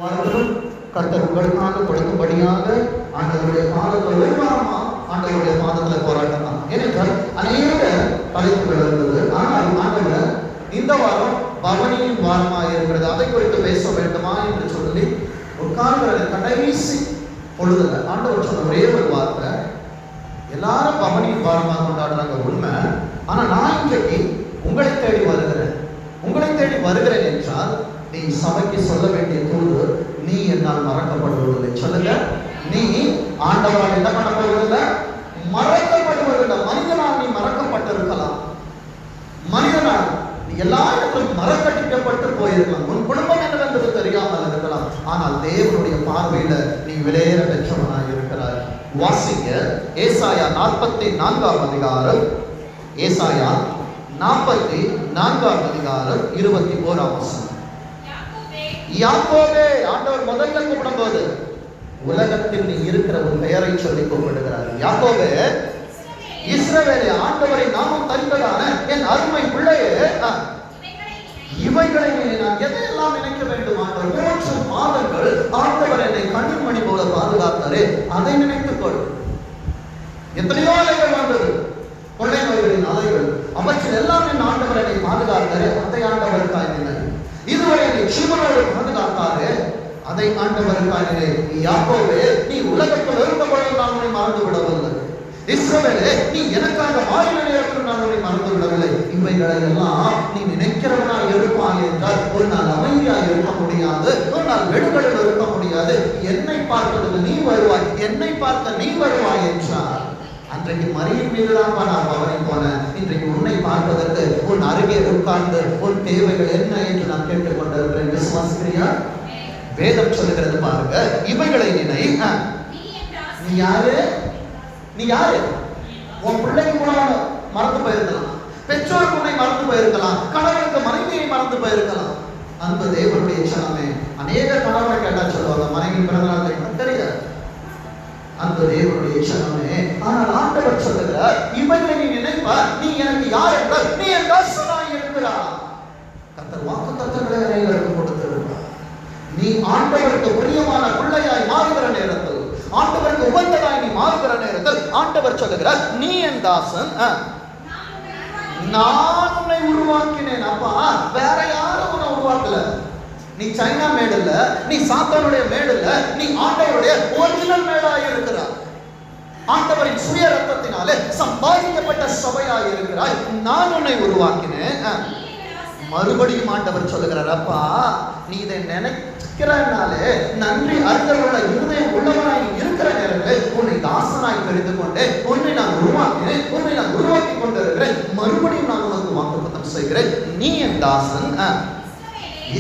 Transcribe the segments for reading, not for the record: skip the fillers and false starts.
கர்த்தர் உங்களுக்காக கொடுக்கும்படியாக ஆண்டவருடைய பாதத்தில் வருமானமா ஆண்டவருடைய பாதத்தில் போராட்டம் தான். ஏனென்றால் அநேக தலைப்புகள் இருந்தது. ஆனால் ஆண்டவர் இந்த வாரம் பவனியின் வாரமாக இருக்கிறது, அதை குறித்து பேச வேண்டுமா என்று சொல்லி உட்கார்கிற கடைசி பொழுதுல ஆண்டவர் சொன்ன ஒரே ஒரு வார்த்தை, எல்லாரும் பவனியின் வாரமாக கொண்டாடுறாங்க உண்மை. ஆனா நான் இன்றைக்கு உங்களை தேடி வருகிறேன். உங்களை தேடி வருகிறேன் என்றால் நீ சபைக்கு சொல்ல வேண்டிய தூது, நீ என்னால் மறக்கப்படுவதில்லை. சொல்லுங்க, நீ ஆண்டவரால் என்ன பண்ண போவதில்லை, மறக்கப்படுவதில்லை. மனிதனால் நீ மறக்கப்பட்டிருக்கலாம், மனிதனால் நீ எல்லா இடத்திலும் மறக்கடிக்கப்பட்டு போயிருக்கலாம், உன் குடும்பம் என்னவென்பது தெரியாமல் இருக்கலாம். ஆனால் தேவனுடைய பார்வையில நீ விலையேற பெற்றவனாய் இருக்கிறாய். வாசிங்க ஏசாயா 44 அதிகாரம், ஏசாயா 44 அதிகாரம் 21 வசனம். யாக்கோபே, ஆண்டவர் முதல்ல கூப்பிடும் போது உலகத்தில் நீ இருக்கிற ஒரு பெயரை சொல்லி கூப்பிடுகிறார். யாக்கோபே, இஸ்ரவேலே, ஆண்டவரை நாமும் தரித்ததான என் அருமை பிள்ளையே, இவைகளை நான் எதையெல்லாம் நினைக்க வேண்டும்? ஆண்டவர் 3 மாதங்கள் ஆண்டவர் என்னை கண்ணின் மணி போல பாதுகாத்தாரே, அதை நினைத்துக்கொள். எத்தனையோ அலைகள் வந்தது, கொள்ளை நோய்களின் அலைகள், அவற்றில் எல்லாம் என் ஆண்டவர் என்னை பாதுகாத்தாரே, அதை ஆண்டவருக்காய் நினை. இதுவரை நீ ஜீவனோடு பாதுகாத்தாரே, அதை ஆண்டவருக்காக. யாக்கோபே, நீ உலகத்தில் இருந்த பொழுது நான் உன்னை மறந்து விடவில்லை. இஸ்ரவேலே, நீ எனக்காக வாயில நேரத்தில் நான் உன்னை மறந்து விடவில்லை. இவைகளை எல்லாம் நீ நினைக்கிறவனாய் இருப்பாய் என்றால் ஒரு நாள் அமைதியாக இருக்க முடியாது, ஒரு நாள் வெடுகளில் இருக்க முடியாது. என்னை பார்ப்பதற்கு நீ வருவாய், என்னை பார்க்க நீ வருவாய் என்றார். அன்றைக்கு மரியின் மீதுதான் நான் பவனி போனேன். இன்றைக்கு உன்னை பார்ப்பதற்கு உன் அருகே உட்கார்ந்து உன் தேவைகள் என்ன என்று நான் கேட்டுக்கொண்டிருக்கிறேன். விசுவாசிக்கிறியா? வேதம் சொல்லுகிறது பாருங்க, இவைகளை நினை. நீ யாரு? நீ யாரு? உன் பிள்ளைக்கு கூட மறந்து போயிருக்கலாம், பெற்றோருக்கு உன்னை மறந்து போயிருக்கலாம், கணவனுக்கு மனைவியை மறந்து போயிருக்கலாம். அந்த தேவனுடைய சனமே, அநேக கணவனை கேட்டா சொல்லுவாங்க, மனைவி பிறந்தநாள் எனக்கு தெரியாது. அந்த தேவனுடைய சனமே, ஆனால் ஆண்டவர் சொல்லுகிறார், இவைகளை நீ நினைப்பா, நீ எனக்கு யார் என்றால் நீ என் தாசனாய் இருக்கிறார். கர்த்தர் வாக்குத்தத்தங்களை அனைவருக்கும் கொடுத்திருக்கிறார். நீ ஆண்டவருக்கு பிரியமான பிள்ளையாய் மாறுகிற நேரத்தில், ஆண்டவருக்கு உகந்ததாய் நீ மாறுகிற நேரத்தில் ஆண்டவர் சொல்லுகிறார், நீ என் தாசன், நான் உன்னை உருவாக்கினேன். அப்பா, வேற யாரும் உன்னை உருவாக்கல. நீ சைனா மேடு இல்ல, நீ சாத்தானுடைய மேடு இல்ல, நீ ஆண்டவருடைய ஒரிஜினல் மேடாய் இருக்கிறாய். ஆண்டவரின் சுய ரத்தத்தினாலே சம்பாதிக்கப்பட்ட சபையாய் இருக்கிறாய். நான் உன்னை உருவாக்கினேன். மறுபடியும் ஆண்டவர் சொல்லுகிறார், அப்பா, நீ இதை நினைக்கிறனாலே நன்றி அறிதலுள்ள இருதயம் உள்ளவனாய் இருக்கிற நேரத்தில் உன்னை தாசனாய் தெரிந்து கொண்டேன், உன்னை நான் உருவாக்கினேன், உன்னை நான் உருவாக்கி கொண்டிருக்கிறேன். மறுபடியும் நான் உனக்கு வாக்குத்தத்தம் செய்கிறேன், நீ என் தாசன்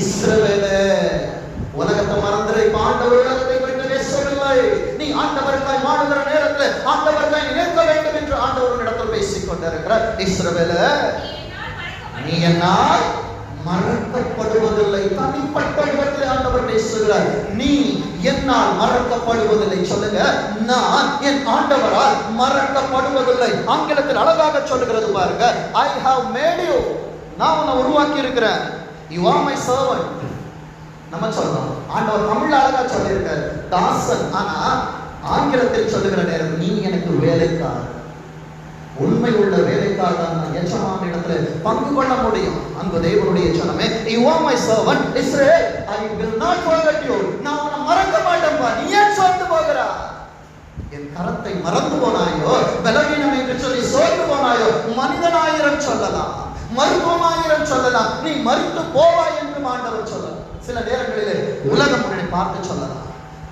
இஸ்ரவேலே. உலகத்தை மறந்துரு. இப்ப ஆண்டவர் உலகத்தை குறித்து பேசவில்லை. நீ ஆண்டவருக்காய் மாடுகிற நேரத்தில் ஆண்டவருக்காய் நினைக்க வேண்டும் என்று ஆண்டவர் இடத்தில் பேசிக் கொண்டிருக்கிறார். இஸ்ரவேலே, நீ என்னால் மறக்கப்படுவதில்லை. தனிப்பட்ட இடத்தில் ஆண்டவர் பேசுகிறார், நீ என்னால் மறக்கப்படுவதில்லை. சொல்லுங்க, நான் என் ஆண்டவரால் மறக்கப்படுவதில்லை. ஆங்கிலத்தில் அழகாக சொல்லுகிறது பாருங்க, I have made you. நான் உன்னை உருவாக்கி இருக்கிறேன். You are my servant. நம்ம சொல்றோம், ஆண்டவர் தமிழ்ல அழகா சொல்லியிருக்காரு தாசன். ஆனா ஆங்கிலத்தில் சொல்லுகிற நேரம், நீ எனக்கு வேலைக்காரர். உண்மை உள்ள வேலைக்காரர் தான் எஜமான இடத்துல பங்கு கொள்ள முடியும். அன்பு தேவனுடைய சனமே, you are my servant Israel, I will not forget you. நான் உன்னை மறக்க மாட்டேன்பா. நீ ஏன் சோர்ந்து போகிறா? என் கரத்தை மறந்து போனாயோ, பலவீனம் என்று சொல்லி சோர்ந்து போனாயோ, மனிதனாயிரம் சொல்லலாம், மருத்துவமாயிரம் சொல்லலாம், நீ மறித்து போவாய் என்று ஆண்டவர் சொல்லலாம். சில நேரங்களிலே உலகம் உன்னை பார்த்து சொல்லலாம்.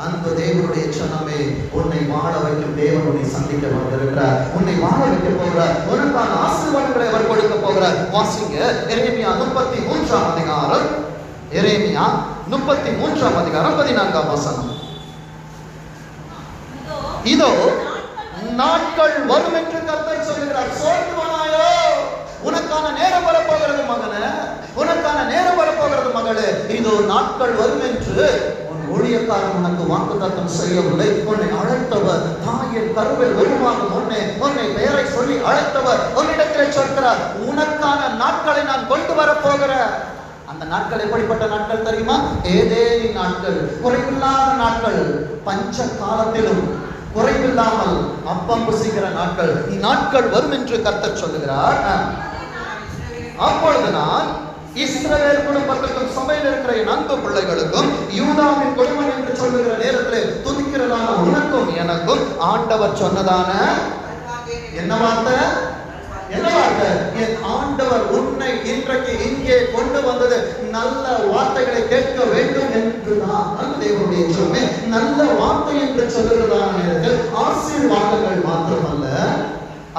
அன்பு தேவனுடைய சனமே, உன்னை வாழ வைக்கும் தேவன் உன்னை சந்திக்க வந்திருக்கிறார். உன்னை வாழ வைக்க போகிறார். உனக்கான ஆசீர்வாதங்களை அவர் கொடுக்க போகிறார். வாசிங்க எரேமியா 33 அதிகாரம், எரேமியா 33 அதிகாரம் 14 வசனம். இதோ நாட்கள் வரும் என்று கர்த்தர் சொல்லுகிறார். சோர்ந்து போனாயோ, உனக்கான நேரம் வரப்போகிறது மகனே, உனக்கான நேரம் வரப்போகிறது மகளே. இதோ நாட்கள் வரும் என்று உன் ஊழியக்காரன் உனக்கு வாக்குத்தத்தம் செய்யவில்லை. உன்னை அழைத்தவர் தாயின் கருவில் உருவாகும் முன்னே உன்னை பெயரை சொல்லி அழைத்தவர் உன்னிடத்தில் சொல்கிறார், உனக்கான நாட்களை நான் கொண்டு வரப்போகிறேன். அந்த நாட்கள் எப்படிப்பட்ட நாட்கள் தெரியுமா? ஏதேனின் நாட்கள். பஞ்ச காலத்திலும் குறைவில்லாமல் அப்பம் புசிக்கிற நாட்கள் வரும் என்று கர்த்தர் சொல்லுகிறார். அப்பொழுது நான் இஸ்ரவேல் குடும்பத்துக்கும் சபையில் இருக்கிற என் அன்பு பிள்ளைகளுக்கும் யூதாவின் குடும்பம் என்று சொல்லுகிற நேரத்தில் துதிக்கிறதான உனக்கும் எனக்கும் ஆண்டவர் சொன்னதான என்ன வார்த்தை? என் ஆண்டவர் உன்னை இன்றைக்கு இங்கே கொண்டு வந்தது நல்ல வார்த்தைகளை கேட்க வேண்டும் என்றுதான். தேவனுடைய சொல்லுமே நல்ல வார்த்தை என்று சொல்லுகிறதான நேரத்தில் ஆசீர்வாதங்கள் மாத்திரமல்ல,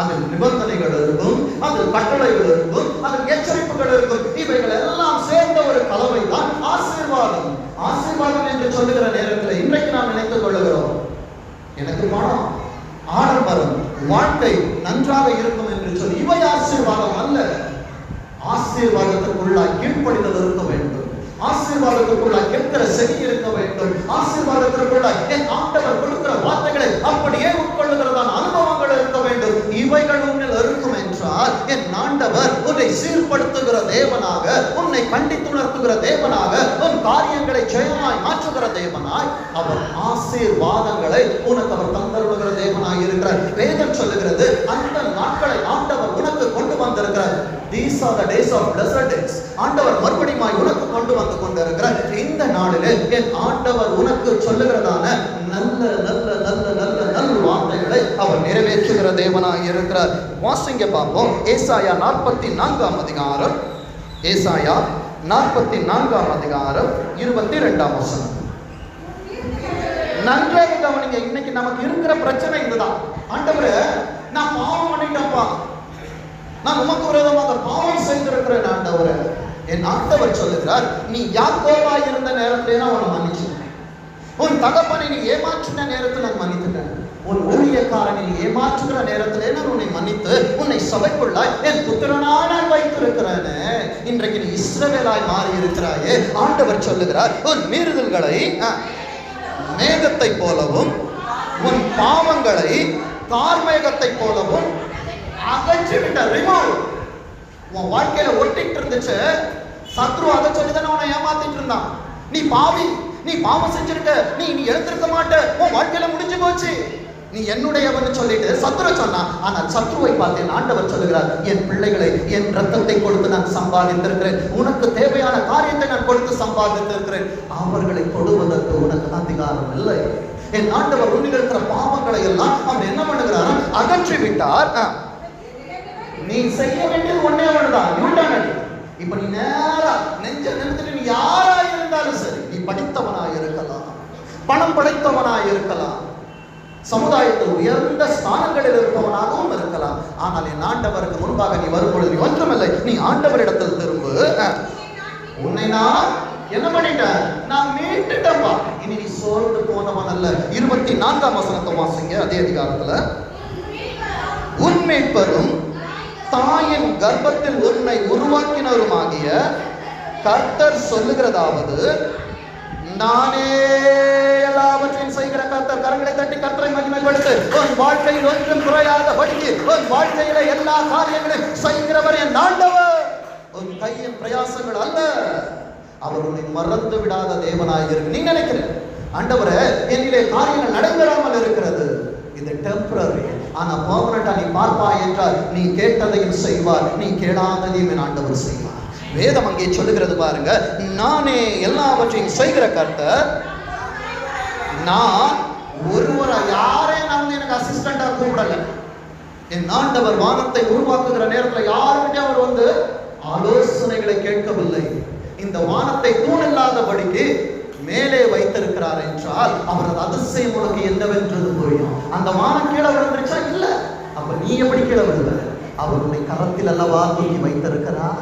அதில் நிபந்தனைகள் இருக்கும், அதில் கட்டளைகள் இருக்கும், அதில் எச்சரிப்புகள் இருக்கும். இவைகள் எல்லாம் சேர்ந்த ஒரு கலவை தான் ஆசீர்வாதம். ஆசீர்வாதம் என்று சொல்லுகிற நேரத்தில் இன்றைக்கு நாம் நினைத்துக் கொள்ளுகிறோம், எனக்கு பணம், ஆடம்பரம், வாழ்க்கை நன்றாக இருக்கும் என்று சொல்லி இவை ஆசீர்வாதம் அல்ல. ஆசீர்வாதத்துக்குள்ளாய் கீழ்ப்படிதல் இருக்க வேண்டும். ஆசீர்வாதத்துக்குள்ளாய் கேட்கிற செவி இருக்க வேண்டும். ஆசீர்வாதத்திற்குள்ளாய் என் ஆண்டவர் கொடுக்கிற வார்த்தைகளை அப்படியே உட்கொள்ளுகிறதான அனுபவங்கள் இருக்க வேண்டும். இவைகள் உன்னில் இருக்கும் என்றால் என் ஆண்டவர் உன்னை சீர்படுத்துகிற தேவனாக, உன்னை கண்டித்துணர்த்துகிற தேவனாக, உன் காரியங்களை ஜெயமாய் மாற்றுகிற தேவனாய், அவர் ஆசீர்வாதங்களை உனக்கு அவர் தந்தருளுகிற தேவனாய் இருக்கிறார். வேதம் சொல்லுகிறது, அந்த நாட்களை ஆண்டவர் உனக்கு கொண்டு வந்திருக்கிறார். These are the days of blessed days. ஆண்டவர் மறுபடியும் உனக்கு கொண்டு வந்து கொண்டிருக்கிறார். இந்த நாளிலே என் ஆண்டவர் உனக்கு சொல்லுகிறதான நல்ல நல்ல நல்ல நல்ல நல்ல வார்த்தைகளை அவர் நிறைவேற்றுகிற தேவனாய் இருக்கிறார். வாசிங்க பார்ப்போம். ஏசாயா 44ஆம் அதிகாரம், ஏசாயா 44ஆம் அதிகாரம் 22ஆம் வசனம். நன்றாக கவனிங்க. இன்னைக்கு நமக்கு இருக்கிற பிரச்சனை இதுதான். ஆண்டவரே, நான் பாவம் பண்ணிட்டேன்ப்பா, நான் உமக்கு விரோதமாக பாவம் செய்திருக்கிறேன் ஆண்டவரே. என் ஆண்டவர் சொல்லுகிறார், நீ யாக்கோபா இருந்த நேரத்திலே நான் உன்னை மன்னிச்சேன். உன் தகப்பனை நீ ஏமாற்றின நேரத்தில் நான் மன்னித்துட்டேன். உன் ஊழியக்காரனை நீ ஏமாற்றுகிற நேரத்திலே நான் உன்னை மன்னித்து உன்னை சபைக்குள்ளாய் என் புத்திரனாய் நான் வைத்திருக்கிறேன். இன்றைக்கு நீ இஸ்ரவேலாய் மாறி இருக்கிறாயே. ஆண்டவர் சொல்லுகிறார், உன் மீறுதல்களை மேகத்தை போலவும் உன் பாவங்களை கார்மேகத்தை போலவும் அகற்றிவிட்ட. ரிமூவ். உன் வாழ்க்கையில ஒட்டிட்டு இருந்துச்சு, சத்ரு அதை சொல்லிதானே உன்னை ஏமாத்திட்டு இருந்தான். நீ பாவி, நீ பாவம் செஞ்சிருக்க, நீ எழுந்திருக்க மாட்ட, உன் வாழ்க்கையில முடிஞ்சு போச்சு, நீ என்னுடையவன் சொல்லிட்டு சத்ரு சொன்னா. ஆனால் சத்ருவை பார்த்து என் ஆண்டவர் சொல்லுகிறார், என் பிள்ளைகளை என் ரத்தத்தை கொடுத்து நான் சம்பாதித்திருக்கிறேன், உனக்கு தேவையான காரியத்தை நான் கொடுத்து சம்பாதித்திருக்கிறேன், அவர்களை தொடுவதற்கு உனக்கு அதிகாரம் இல்லை. என் ஆண்டவர் உன்னில் இருக்கிற பாவங்களை எல்லாம் அவர் என்ன பண்ணுகிறார்? அகற்றி விட்டார். நீ செய்ய வேண்டியது ஒன்னே ஒண்ணுதான், யூட்டர்ன். இப்ப நீ நேரா நெஞ்ச நிறுத்திட்டு, நீ யாரா இருந்தாலும் சரி, நீ படித்தவனாய் இருக்கலாம், பணம் படைத்தவனாய் இருக்கலாம், சமுதாயத்தில் உயர்ந்த ஸ்தானங்களில் இருப்பவனாகவும் இருக்கலாம். ஆனால் என் ஆண்டவருக்கு முன்பாக நீ வரும்பொழுது நீ ஒன்றுமில்லை, நீ ஆண்டவரிடத்தில் திரும்பு. உன்னை நான் என்ன பண்ணிட்டேன்? நான் மீட்டுட்டேன்பா. இனி நீ சோர்ந்து போனவன் அல்ல. 24ஆம் வசனத்தை வாசிங்க, அதே அதிகாரத்துல. உன் மீட்பரும் தாயின் கர்ப்பத்தில் உன்னை உருவாக்கினருமாகிய கர்த்தர் சொல்லுகிறதாவது, நானே எல்லாவற்றையும் செய்கிற கர்த்தர். கரங்களை தட்டி கர்த்தரை மகிமைப்படுத்து. உன் வாழ்க்கையில் ஒன்றும் குறையாதபடிக்கு உன் வாழ்க்கையில எல்லா காரியங்களையும் செய்கிறவர் என் ஆண்டவர். உன் கையின் பிரயாசங்கள் அல்ல. அவர் உன்னை மறந்து விடாத தேவனாய் இருக்கு. நீ நினைக்கிற ஆண்டவரே என்னிலே காரியங்கள் நடைபெறாமல் இருக்கிறது, இது டெம்பரரி. ஆனா பெர்மனண்டா நீ பார்ப்பாய் என்றால் நீ கேட்டதையும் செய்வார், நீ கேளாததையும் என் ஆண்டவர் செய்வார். வேதம் அங்கே சொல்லுகிறது பாருங்க, நானே எல்லாவற்றையும் செய்கிற கர்த்தர். நான் ஒருவரை யாரையும் நான் எனக்கு அசிஸ்டண்டா கூப்பிடல. என் ஆண்டவர் வானத்தை உருவாக்குகிற நேரத்தில் யாருக்கிட்டே அவர் வந்து ஆலோசனைகளை கேட்கவில்லை. இந்த வானத்தை தூண் இல்லாதபடிக்கு மேலே வைத்திருக்கிறார் என்றால் அவரது அதிசயம் உனக்கு என்னவென்றது புரியும். அந்த வானம் கீழே விழுந்துருச்சா? இல்ல. அப்ப நீ எப்படி கீழே விழுந்த? அவர் உன்னை கரத்தில் அல்லவா தூக்கி வைத்திருக்கிறார்.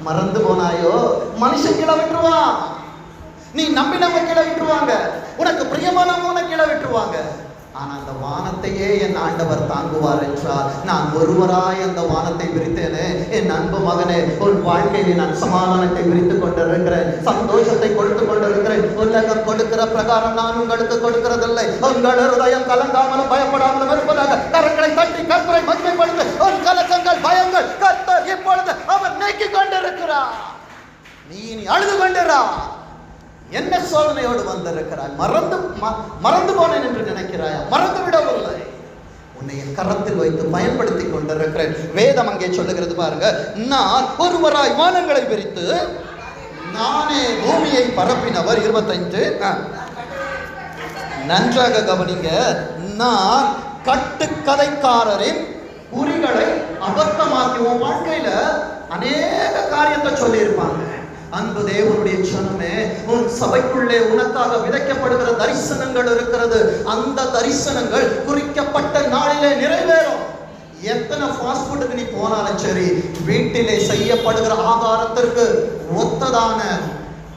மறந்து போனாயோ? மனுஷன் கீழே விட்டுருவான். நீ நம்பினவங்க கீழே விட்டுருவாங்க, உனக்கு பிரியமானவங்க கீழே விட்டுருவாங்க. ஆனா அந்த வானத்தையே என் ஆண்டவர் தாங்குவார் என்றால் நான் ஒருவராய் அந்த வானத்தை விரித்தேனே. என் அன்பு மகனே, உன் வாழ்க்கையை நான் சமாதானத்தை விரித்துக் கொண்டிருக்கிறேன், சந்தோஷத்தை கொடுத்து கொண்டிருக்கிறேன். உலகம் கொடுக்கிற பிரகாரம் நான் உங்களுக்கு கொடுக்கிறதில்லை. உங்கள் ஹிருதயம் கலங்காமலும் பயப்படாமலும் இருப்பதாக கரங்களை தட்டி கர்த்தரை மகிமைப்படுத்து. உன் கலக்கங்கள் பயங்கள் கர்த்தர் இப்பொழுது அவர் நீக்கிக் கொண்டிருக்கிறார். நீ அழுது கொண்டிரா. என்ன சோதனையோடு வந்திருக்கிறாய்? மறந்து போனேன் என்று நினைக்கிறாயா? மறந்து விடவில்லை, உன்னை என் கரத்தில் வைத்து பயன்படுத்தி கொண்டிருக்கிறேன். வேதம் அங்கே சொல்லுகிறது பாருங்க, நான் ஒருவராய் வானங்களை விரித்து நானே பூமியை பரப்பினவர். 25 நன்றாக கவனிங்க. நான் கட்டுக்கதைக்காரரின் குறிகளை அபத்தமாக்கி. உன் வாழ்க்கையில அநேக காரியத்தை சொல்லி இருப்பாங்க. அன்பு தேவனுடைய ஜனமே, உன் சபைக்குள்ளே உனக்காக விதைக்கப்படுகிற தரிசனங்கள் இருக்கிறது. அந்த தரிசனங்கள் குறிக்கப்பட்ட நாளிலே நிறைவேறும். எத்தனை ஃபாஸ்ட் ஃபுட்டுக்கு நீ போனாலும் சரி, வீட்டிலே செய்யப்படுகிற ஆகாரத்திற்கு ஒத்ததான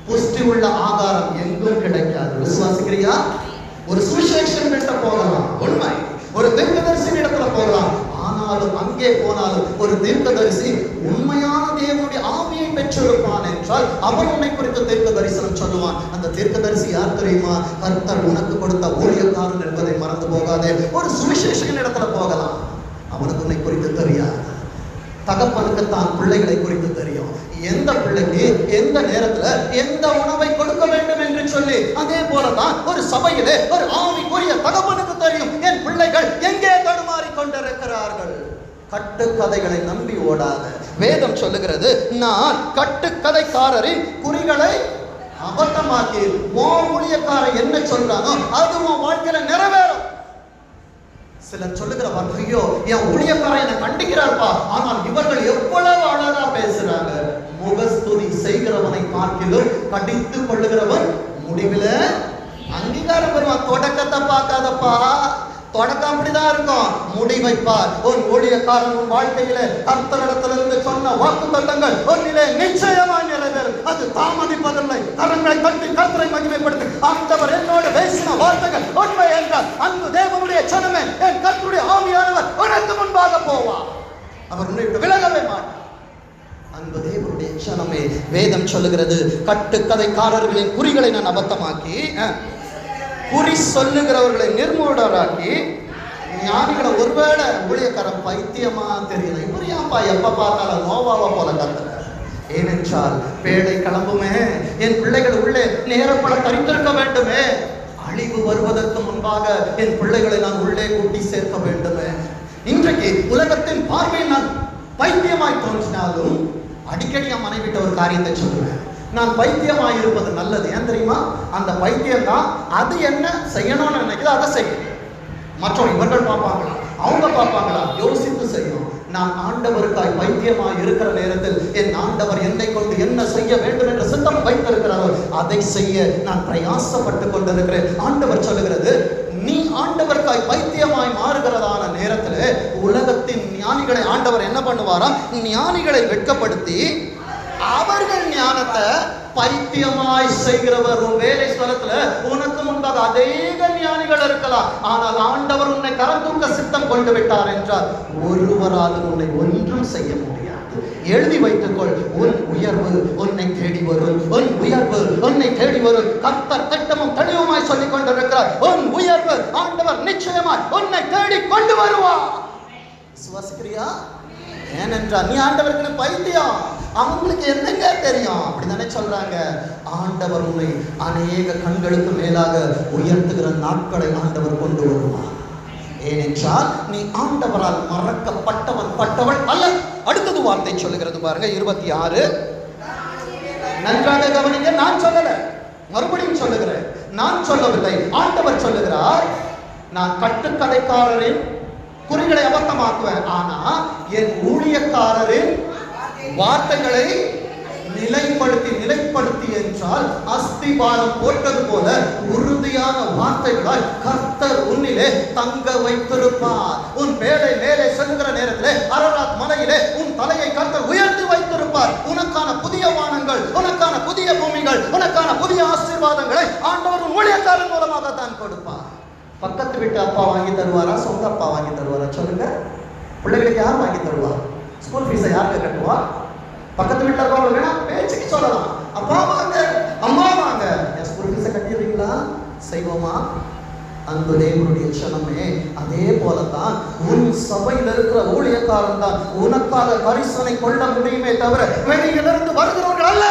புஷ்டி உள்ள ஆகாரம் எங்கும் கிடைக்காது. விசுவாசிக்கிறியா? ஒரு சுவிசேஷன் கிட்ட போகலாம், உண்மை. ஒரு தீர்க்கதரிசி இடத்துல போகலாம், ஆனாலும் அங்கே போனாலும் ஒரு தீர்க்கதரிசி உண்மையான தேவனுடைய ஆவியை பெற்றிருப்பான் என்றால் அவன் உன்னை குறித்து தீர்க்க தரிசனம் சொல்லுவான். அந்த தீர்க்கதரிசி யார் தெரியுமா? கர்த்தர் உனக்கு கொடுத்த ஊழியக்காரன் என்பதை மறந்து போகாதே. ஒரு சுவிசேஷன் இடத்துல போகலாம், அவனுக்கு உன்னை குறித்து தெரியாது. தகப்பனுக்கு தான் பிள்ளைகளை குறித்து தெரியும். எந்த பிள்ளைக்கு எந்த நேரத்துல எந்த உணவை கொடுக்க வேண்டும் என்று சொல்லி, அதே போலதான் ஒரு சபையிலே ஒரு ஆவிக்குரிய தகப்பனுக்கு தெரியும், என் பிள்ளைகள் எங்கே தடுமாறி கொண்டிருக்கிறார்கள். கட்டுக்கதைகளை நம்பி ஓடாத. வேதம் சொல்லுகிறது, நான் கட்டுக்கதைக்காரரின் குறிகளை அபத்தமாக்கி. ஊழியக்காரன் என்ன சொல்றானோ அது உன் வாழ்க்கையில நிறைவேறும். சிலர் சொல்லுகிற வார்த்தை, ஐயோ என் ஊழியக்காரன் என்னை கண்டிக்கிறார்ப்பா, ஆனால் இவர்கள் எவ்வளவு அழகா பேசுறாங்க. முகஸ்துதி செய்கிறவனை பார்க்கிலும் கடித்து கொள்ளுகிறவன் முடிவில அங்கீகாரம் பெறுவான். தொடக்கத்தை பார்க்காதப்பா, தொடக்கம் அப்படிதான் இருக்கும், முடிவைப்பார். ஒரு ஊழியக்காரன் உன் வாழ்க்கையில கர்த்தரிடத்திலிருந்து சொன்ன வாக்குத்தத்தங்கள் ஒன்னிலே நிச்சயமாய் நிறைவேறும். அது தாமதிப்பதில்லை. கரங்களை தட்டி கர்த்தரை மகிமைப்படுத்தி, ஆண்டவர் என்னோடு பேசின வார்த்தைகள் உண்மை என்றால் அன்பு தேவனுடைய ஜனமே, என் கர்த்தருடைய ஆவியானவர் உனக்கு முன்பாக போவார். அவர் உன்னை விட்டு விலகவே மாட்டார். அன்பு தேவனுடைய ஜனமே, வேதம் சொல்லுகிறது, கட்டுக்கதைக்காரர்களின் குறிகளை நான் அபத்தமாக்கி, குறி சொல்லுகிறவர்களை நிர்மூடராக்கி, ஞானிகளை. ஒருவேளை ஊழியக்காரன் பைத்தியமா தெரியல, இப்படியாப்பா எப்ப பார்த்தாலும் நோவாவை போல கத்துற. ஏனென்றால் பேழை கிளம்புமே, என் பிள்ளைகள் உள்ளே நேரப்பட தரித்திருக்க வேண்டுமே, அழிவு வருவதற்கு முன்பாக என் பிள்ளைகளை நான் உள்ளே கூட்டி சேர்க்க வேண்டுமே. இன்றைக்கு உலகத்தின் பார்வையில் நான் பைத்தியமாய் தோன்றினாலும் அடிக்கடி என் மனைவிட்ட ஒரு காரியத்தை சொல்லுவேன், நான் பைத்தியமாய் இருப்பது நல்லது. ஏன் தெரியுமா? அந்த பைத்தியம் தான் அது என்ன செய்யணும்னு நினைக்குது அதை செய்யும். மற்றவங்க இவர்கள் பார்ப்பாங்களா, அவங்க பார்ப்பாங்களா, யோசித்து செய்யணும். நான் ஆண்டவருக்காய் பைத்தியமாய் இருக்கிற நேரத்தில் என் ஆண்டவர் என்னை கொண்டு என்ன செய்ய வேண்டும் என்ற சித்தம் வைத்திருக்கிறாரோ அதை செய்ய நான் பிரயாசப்பட்டு கொண்டிருக்கிறேன். ஆண்டவர் சொல்லுகிறது, நீ ஆண்டவருக்காய் பைத்தியமாய் மாறுகிறதான நேரத்தில் உலகத்தின் ஞானிகளை ஆண்டவர் என்ன பண்ணுவாராம்? ஞானிகளை வெட்கப்படுத்தி அவர்கள் ஞானத்தை பைத்தியமாய் செய்கிறவர். உன் வேலை ஸ்தலத்துல உனக்கு முன்பாக அநேக ஞானிகள் இருக்கலாம், ஆனால் ஆண்டவர் உன்னை கரம் தூக்க சித்தம் கொண்டு விட்டார் என்றால் ஒருவராலும் உன்னை ஒன்றும் செய்ய முடியாது. எழுதி வைத்துக்கொள், உன் உயர்வு உன்னை தேடி வரும், உன் உயர்வு உன்னை தேடி வரும். கர்த்தர் திட்டமும் தெளிவுமாய் சொல்லிக் கொண்டிருக்கிறார், உன் உயர்வு ஆண்டவர் நிச்சயமாய் உன்னை தேடி கொண்டு வருவார். விசுவாசிக்கிறியா? ஏனென்றால் நீ ஆண்டவருக்கு பைத்தியம், அவங்களுக்கு என்னங்க தெரியும், அப்படித்தானே சொல்றாங்க. ஆண்டவர் உன்னை அநேக கண்களுக்கு மேலாக உயர்த்துகிற நாட்களை ஆண்டவர் கொண்டு வருவார். ஏனென்றால் நீ ஆண்டவரால் மறக்கப்பட்டவன் பட்டவள் அல்ல. அடுத்தது வார்த்தை சொல்லுகிறது பாருங்க, 26. நன்றாக கவனிங்க. நான் சொல்லல, மறுபடியும் சொல்லுகிறேன், நான் சொல்லவில்லை, ஆண்டவர் சொல்லுகிறார். நான் கட்டுக்கதைக்காரரின் குறிகளை அபத்தமாக்குவேன், ஆனா என் ஊழியக்காரரின் வார்த்தைகளை நிலைப்படுத்தி என்றால் அஸ்திபாரம் போட்டது போல உறுதியான வார்த்தைகளால் கர்த்தர் உன்னிலே தங்க வைத்திருப்பார். உன் பேரை மேலே செல்லுகிற நேரத்திலே அரராத் மலையிலே உன் தலையை கர்த்தர் உயர்த்தி வைத்திருப்பார். உனக்கான புதிய வானங்கள், உனக்கான புதிய பூமிகள், உனக்கான புதிய ஆசீர்வாதங்களை ஆண்டவர் ஊழியக்காரன் மூலமாக தான் கொடுப்பார். பக்கத்து வீட்டு அப்பா வாங்கி தருவாரா, சொந்த அப்பா வாங்கி தருவாரா? சொல்லுங்க. பிள்ளைகளுக்கு யார் வாங்கி தருவா? ஸ்கூல் ஃபீஸை யாருக்கு கட்டுவா? பக்கத்து வீட்டில் இருக்கவங்க வேணா பேச்சுக்கு சொல்லலாம், அப்பா வாங்க, அம்மா வாங்க, என் ஸ்கூல் ஃபீஸை கட்டிடுறீங்களா? செய்வோமா? அன்பு தேவனுடைய ஜனமே, அதே போலதான் உன் சபையில் இருக்கிற ஊழியக்காரன் தான் உனக்காக கரிசனை கொள்ள முடியுமே தவிர வெளியிலிருந்து வருகிறவர்கள் அல்ல.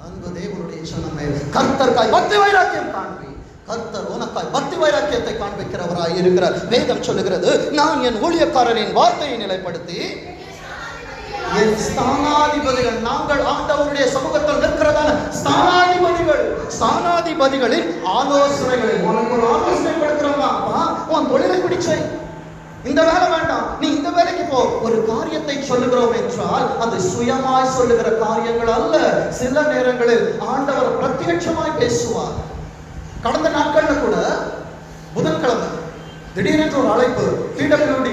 அன்பு தேவனுடைய ஜனமே, கர்த்தருக்காய் பக்தி வைராக்கியம் காண்பி. கர்த்தர் உனக்காய் பக்தி வைராக்கியத்தை காண்பிக்கிறவராய் இருக்கிறார். வேதம் சொல்லுகிறது, நான் என் ஊழியக்காரரின் வார்த்தையை நிலைப்படுத்தி என் ஸ்தானாதிபதிகள், நாங்கள் ஆண்டவருடைய சமூகத்தில் நிற்கிறதான ஸ்தானாதிபதிகளின் ஆலோசனைகளை, உனக்கு ஒரு ஆலோசனை கொடுக்கிறவங்க, உன் தொழிலை பிடிச்சை, இந்த வேலை வேண்டாம், நீ இந்த வேலைக்கு போ. ஒரு காரியத்தை சொல்லுகிறோம் என்றால் அது சுயமாய் சொல்லுகிற காரியங்கள் அல்ல. சில நேரங்களில் ஆண்டவர் பிரத்யட்சமாய் பேசுவார். கடந்த நாட்கள்ல கூட புதன்கிழமை திடீரென்று ஒரு அழைப்பு, PWD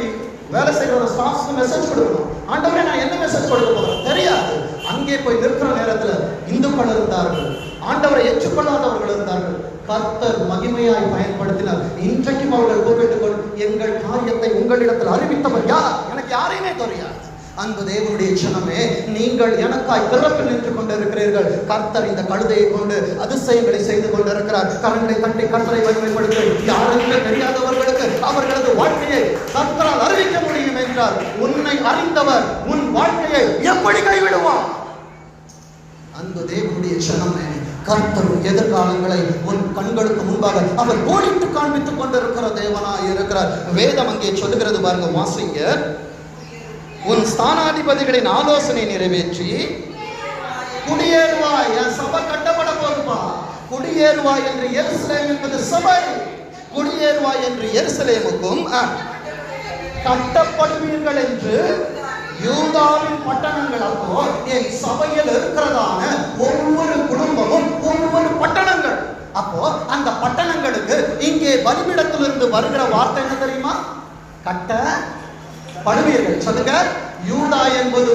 வேலை செய்கிற ஒரு ஸ்டாஃப்ஸ்க்கு மெசேஜ் கொடுக்கணும். ஆண்டவரே, நான் என்ன மெசேஜ் கொடுக்க போகிறேன் தெரியாது. அங்கே போய் நிற்கிற நேரத்தில் இந்துக்கள் இருந்தார்கள், ஆண்டவரை ஏற்றுக்கொள்ளாதவர்கள் இருந்தார்கள். கர்த்தர் மகிமையாய் பயன்படுத்தினார். இன்றைக்கும் அவர்கள் கூப்பிட்டுக் கொண்டு, எங்கள் காரியத்தை உங்களிடத்தில் அறிவித்தவர் யார்? எனக்கு யாரையுமே தெரியாது. அன்பு தேவனுடைய ஜனமே, நீங்கள் எனக்காய் பிறப்பில் நின்று கொண்டிருக்கிறீர்கள். கர்த்தர் இந்த கழுதையை கொண்டு அதிசயங்களை செய்து கொண்டிருக்கிறார். கரங்களை தட்டி கர்த்தரை மகிமைப்படுத்தி, யாருக்குமே தெரியாதவர்களுக்கு அவர்களது வாழ்க்கையை கர்த்தரால் அறிவிக்க முடியும் என்றார். உன்னை அறிந்தவர் உன் வாழ்க்கையை எப்படி கைவிடுவார்? அன்பு தேவனுடைய ஜனமே, கர்த்தர் எதிர்காலங்களை உன் கண்களுக்கு முன்பாக அவர் கோடிட்டு காண்பித்துக் கொண்டிருக்கிற தேவனாய் இருக்கிறார். வேதம் அங்கே சொல்லுகிறது பாருங்க, வாசிங்க. உன் ஸ்தானாதிபதிகளின் ஆலோசனை நிறைவேற்றி குடியேறுவாய். என் சபை கட்டப்பட போதுப்பா. குடியேறுவாய் என்று எருசலேம் என்பது சபை. குடியேறுவாய் என்று எருசலேமுக்கும் கட்டப்படுவீர்கள் என்று யூதாவின் பட்டணங்கள். அப்போ என் சபையில் இருக்கிறதான ஒவ்வொரு குடும்பமும் ஒவ்வொரு பட்டணங்கள். அப்போ அந்த பட்டணங்களுக்கு இங்கே பலிபீடத்திலிருந்து வருகிற வார்த்தை என்ன தெரியுமா? கட்டப்படுவீர்கள். சொல்லுங்க, யூதா என்பது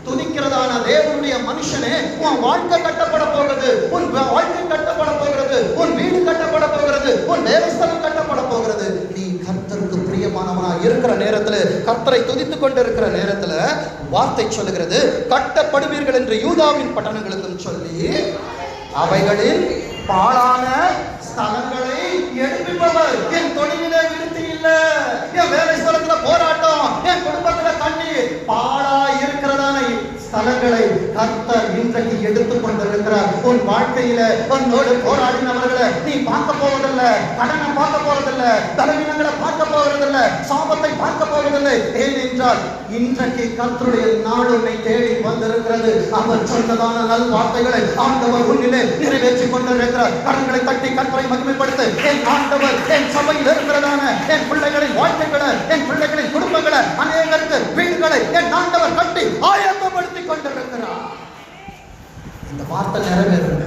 துதிக்கிறதான தேவனுடைய மனுஷனே, உன் வாழ்க்கை கட்டப்பட போகிறது, உன் வாழ்க்கை கட்டப்பட போகிறது, உன் வீடு கட்டப்பட போகிறது, உன் தேவஸ்தலம் கட்டப்பட போகிறது. நீ கர்த்தருக்கு பிரியமானவனாக இருக்கிற நேரத்தில், கர்த்தரை துதித்துக் கொண்டிருக்கிற நேரத்தில் வார்த்தை சொல்லுகிறது, கட்டப்படுவீர்கள் என்று யூதாவின் பட்டணங்களுக்கும் சொல்லி அவைகளின் பாழான ஸ்தலங்களை எழுப்பிப்பவர். என் தொழிலே விருத்தி இல்லை, என் வேலை ஸ்தலத்துல போராட்டம், என் குடும்பத்துல கண்ணீர், பாழா இருக்கிறதான ஸ்தலங்களை கர்த்தர் இன்றைக்கு எடுத்துக் கொண்டிருக்கிறார். உன் வாழ்க்கையில உன்னோடு போராடினவர்களை நீ பார்க்க போவதில்லை, கடனை பார்க்க போவதில்லை, பலவீனங்களை பார்க்க போவதில்லை, சாபத்தை பார்க்க போவதில்லை. ஏனென்றால் இன்றைக்கு கர்த்தருடைய நாள் உன்னை தேடி வந்திருக்கிறது. அவர் சொன்னதான நல் வார்த்தைகளை ஆண்டவர் உன்னிலே நிறைவேற்றி கொண்டிருக்கிறார். கடன்களை தட்டி கர்த்தரை மகிமைப்படுத்த, என் ஆண்டவர் என் சபையில் இருக்கிறதான என் பிள்ளைகளின் வாழ்க்கைகளை, என் பிள்ளைகளின் குடும்பங்களை, அநேகருக்கு வீடுகளை என் ஆண்டவர் கட்டி ஆயத்தப்படுத்தி கொண்டிருக்கிறார். இந்த வார்த்தை நிறைவேறுங்க.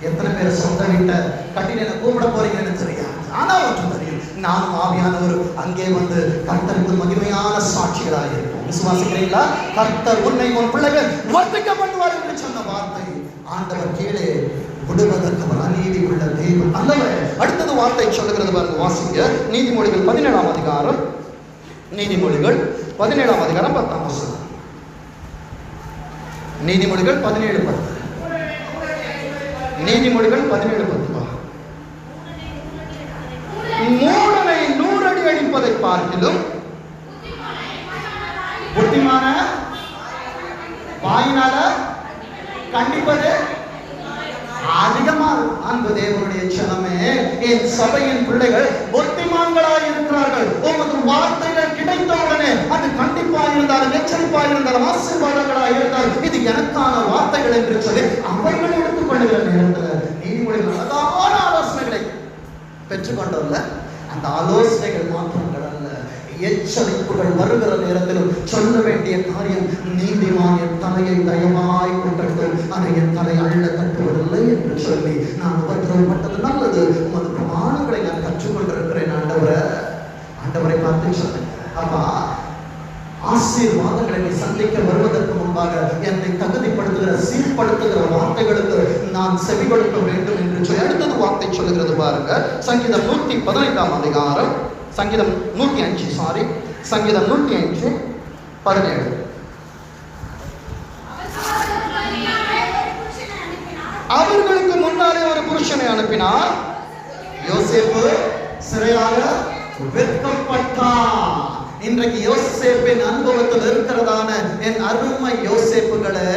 எத்தனை பேர் சொந்த வீட்டை கட்டின கூப்பிட போறீங்கன்னு தெரியாது. ஆனா ஒன்று தெரியும், நானும் ஆவியானவர் அங்கே வந்து கர்த்தருக்கு மகிமையான சாட்சிகளாக இருக்கும். விசுவாசிக்கிறீங்களா? கர்த்தர் உன்னை உன் பிள்ளைகள் வர்த்திக்க பண்ணுவார் என்று சொன்ன வார்த்தை ஆண்டவர் கீழே விடுவதற்கு அவர் அநீதி உள்ள தெய்வம் அல்லவர். அடுத்தது வார்த்தை சொல்லுகிறது பாருங்க, வாசிங்க. நீதிமொழிகள் 17ஆம் அதிகாரம், நீதிமொழிகள் 17ஆம் அதிகாரம் 10ஆம் வசனம். நீதிமொழிகள் 17:10. நீதிமொழிகள் 17:10. மூடனை 100 அடி அடிப்பதை பார்க்கிலும் புத்திமான வாயினால கண்டிப்பது அதிகமாக. அன்பு தேவனுடைய ஜனமே, என் சபையின் பிள்ளைகள் புத்திமான்களாய் இருக்கிறார்கள். உமது வார்த்தைகள் கிடைத்தவுடனே அது கண்டிப்பாக இருந்தாலும், எச்சரிப்பாக இருந்தாலும், ஆசீர்வாதங்களாக இருந்தாலும், இது எனக்கான வார்த்தைகள் என்று சொல்லி அவர்கள் எடுத்துக் கொள்ளுகிற நேரத்தில் நீதிமொழிகள் அழகான ஆலோசனைகளை பெற்றுக்கொண்டோம்ல. அந்த ஆலோசனைகள் மாற்றங்கள் அல்ல, எச்சரிப்புகள் வருகிற நேரத்திலும் சொல்ல வேண்டிய காரியம், நீதிமான் என் தலையை தயவாய் கொண்டட்டும், அதை என் தலை அள்ள கட்டுவதில்லை என்று சொல்லி நான் உபத்திரவப்பட்டது நல்லது. உமது பிரமாணங்களை நான் கற்றுக்கொண்டிருக்கிறேன். ஆண்டவரை பார்த்து சொன்னேன், அப்பா ஆசீர்வாதங்களை சந்திக்க வருவதற்கு முன்பாக என்னை தகுதிப்படுத்துகிற, சீர்படுத்துகிற வார்த்தைகளுக்கு நான் செவி கொடுக்க வேண்டும் என்று சொல்லி அடுத்தது வார்த்தை சொல்லுகிறது பாருங்க. சங்கீதம் 115ஆம் அதிகாரம், சங்கீதம் 105 சங்கீதம் 105:17. அவர்களுக்கு முன்னாலே ஒரு புருஷனை அனுப்பினார், யோசேப்பு சிறையாக விற்கப்பட்டான். இன்றைக்கு யோசேப்பின் அனுபவத்தில் இருக்கிறதான என் அருமை யோசேப்புகளை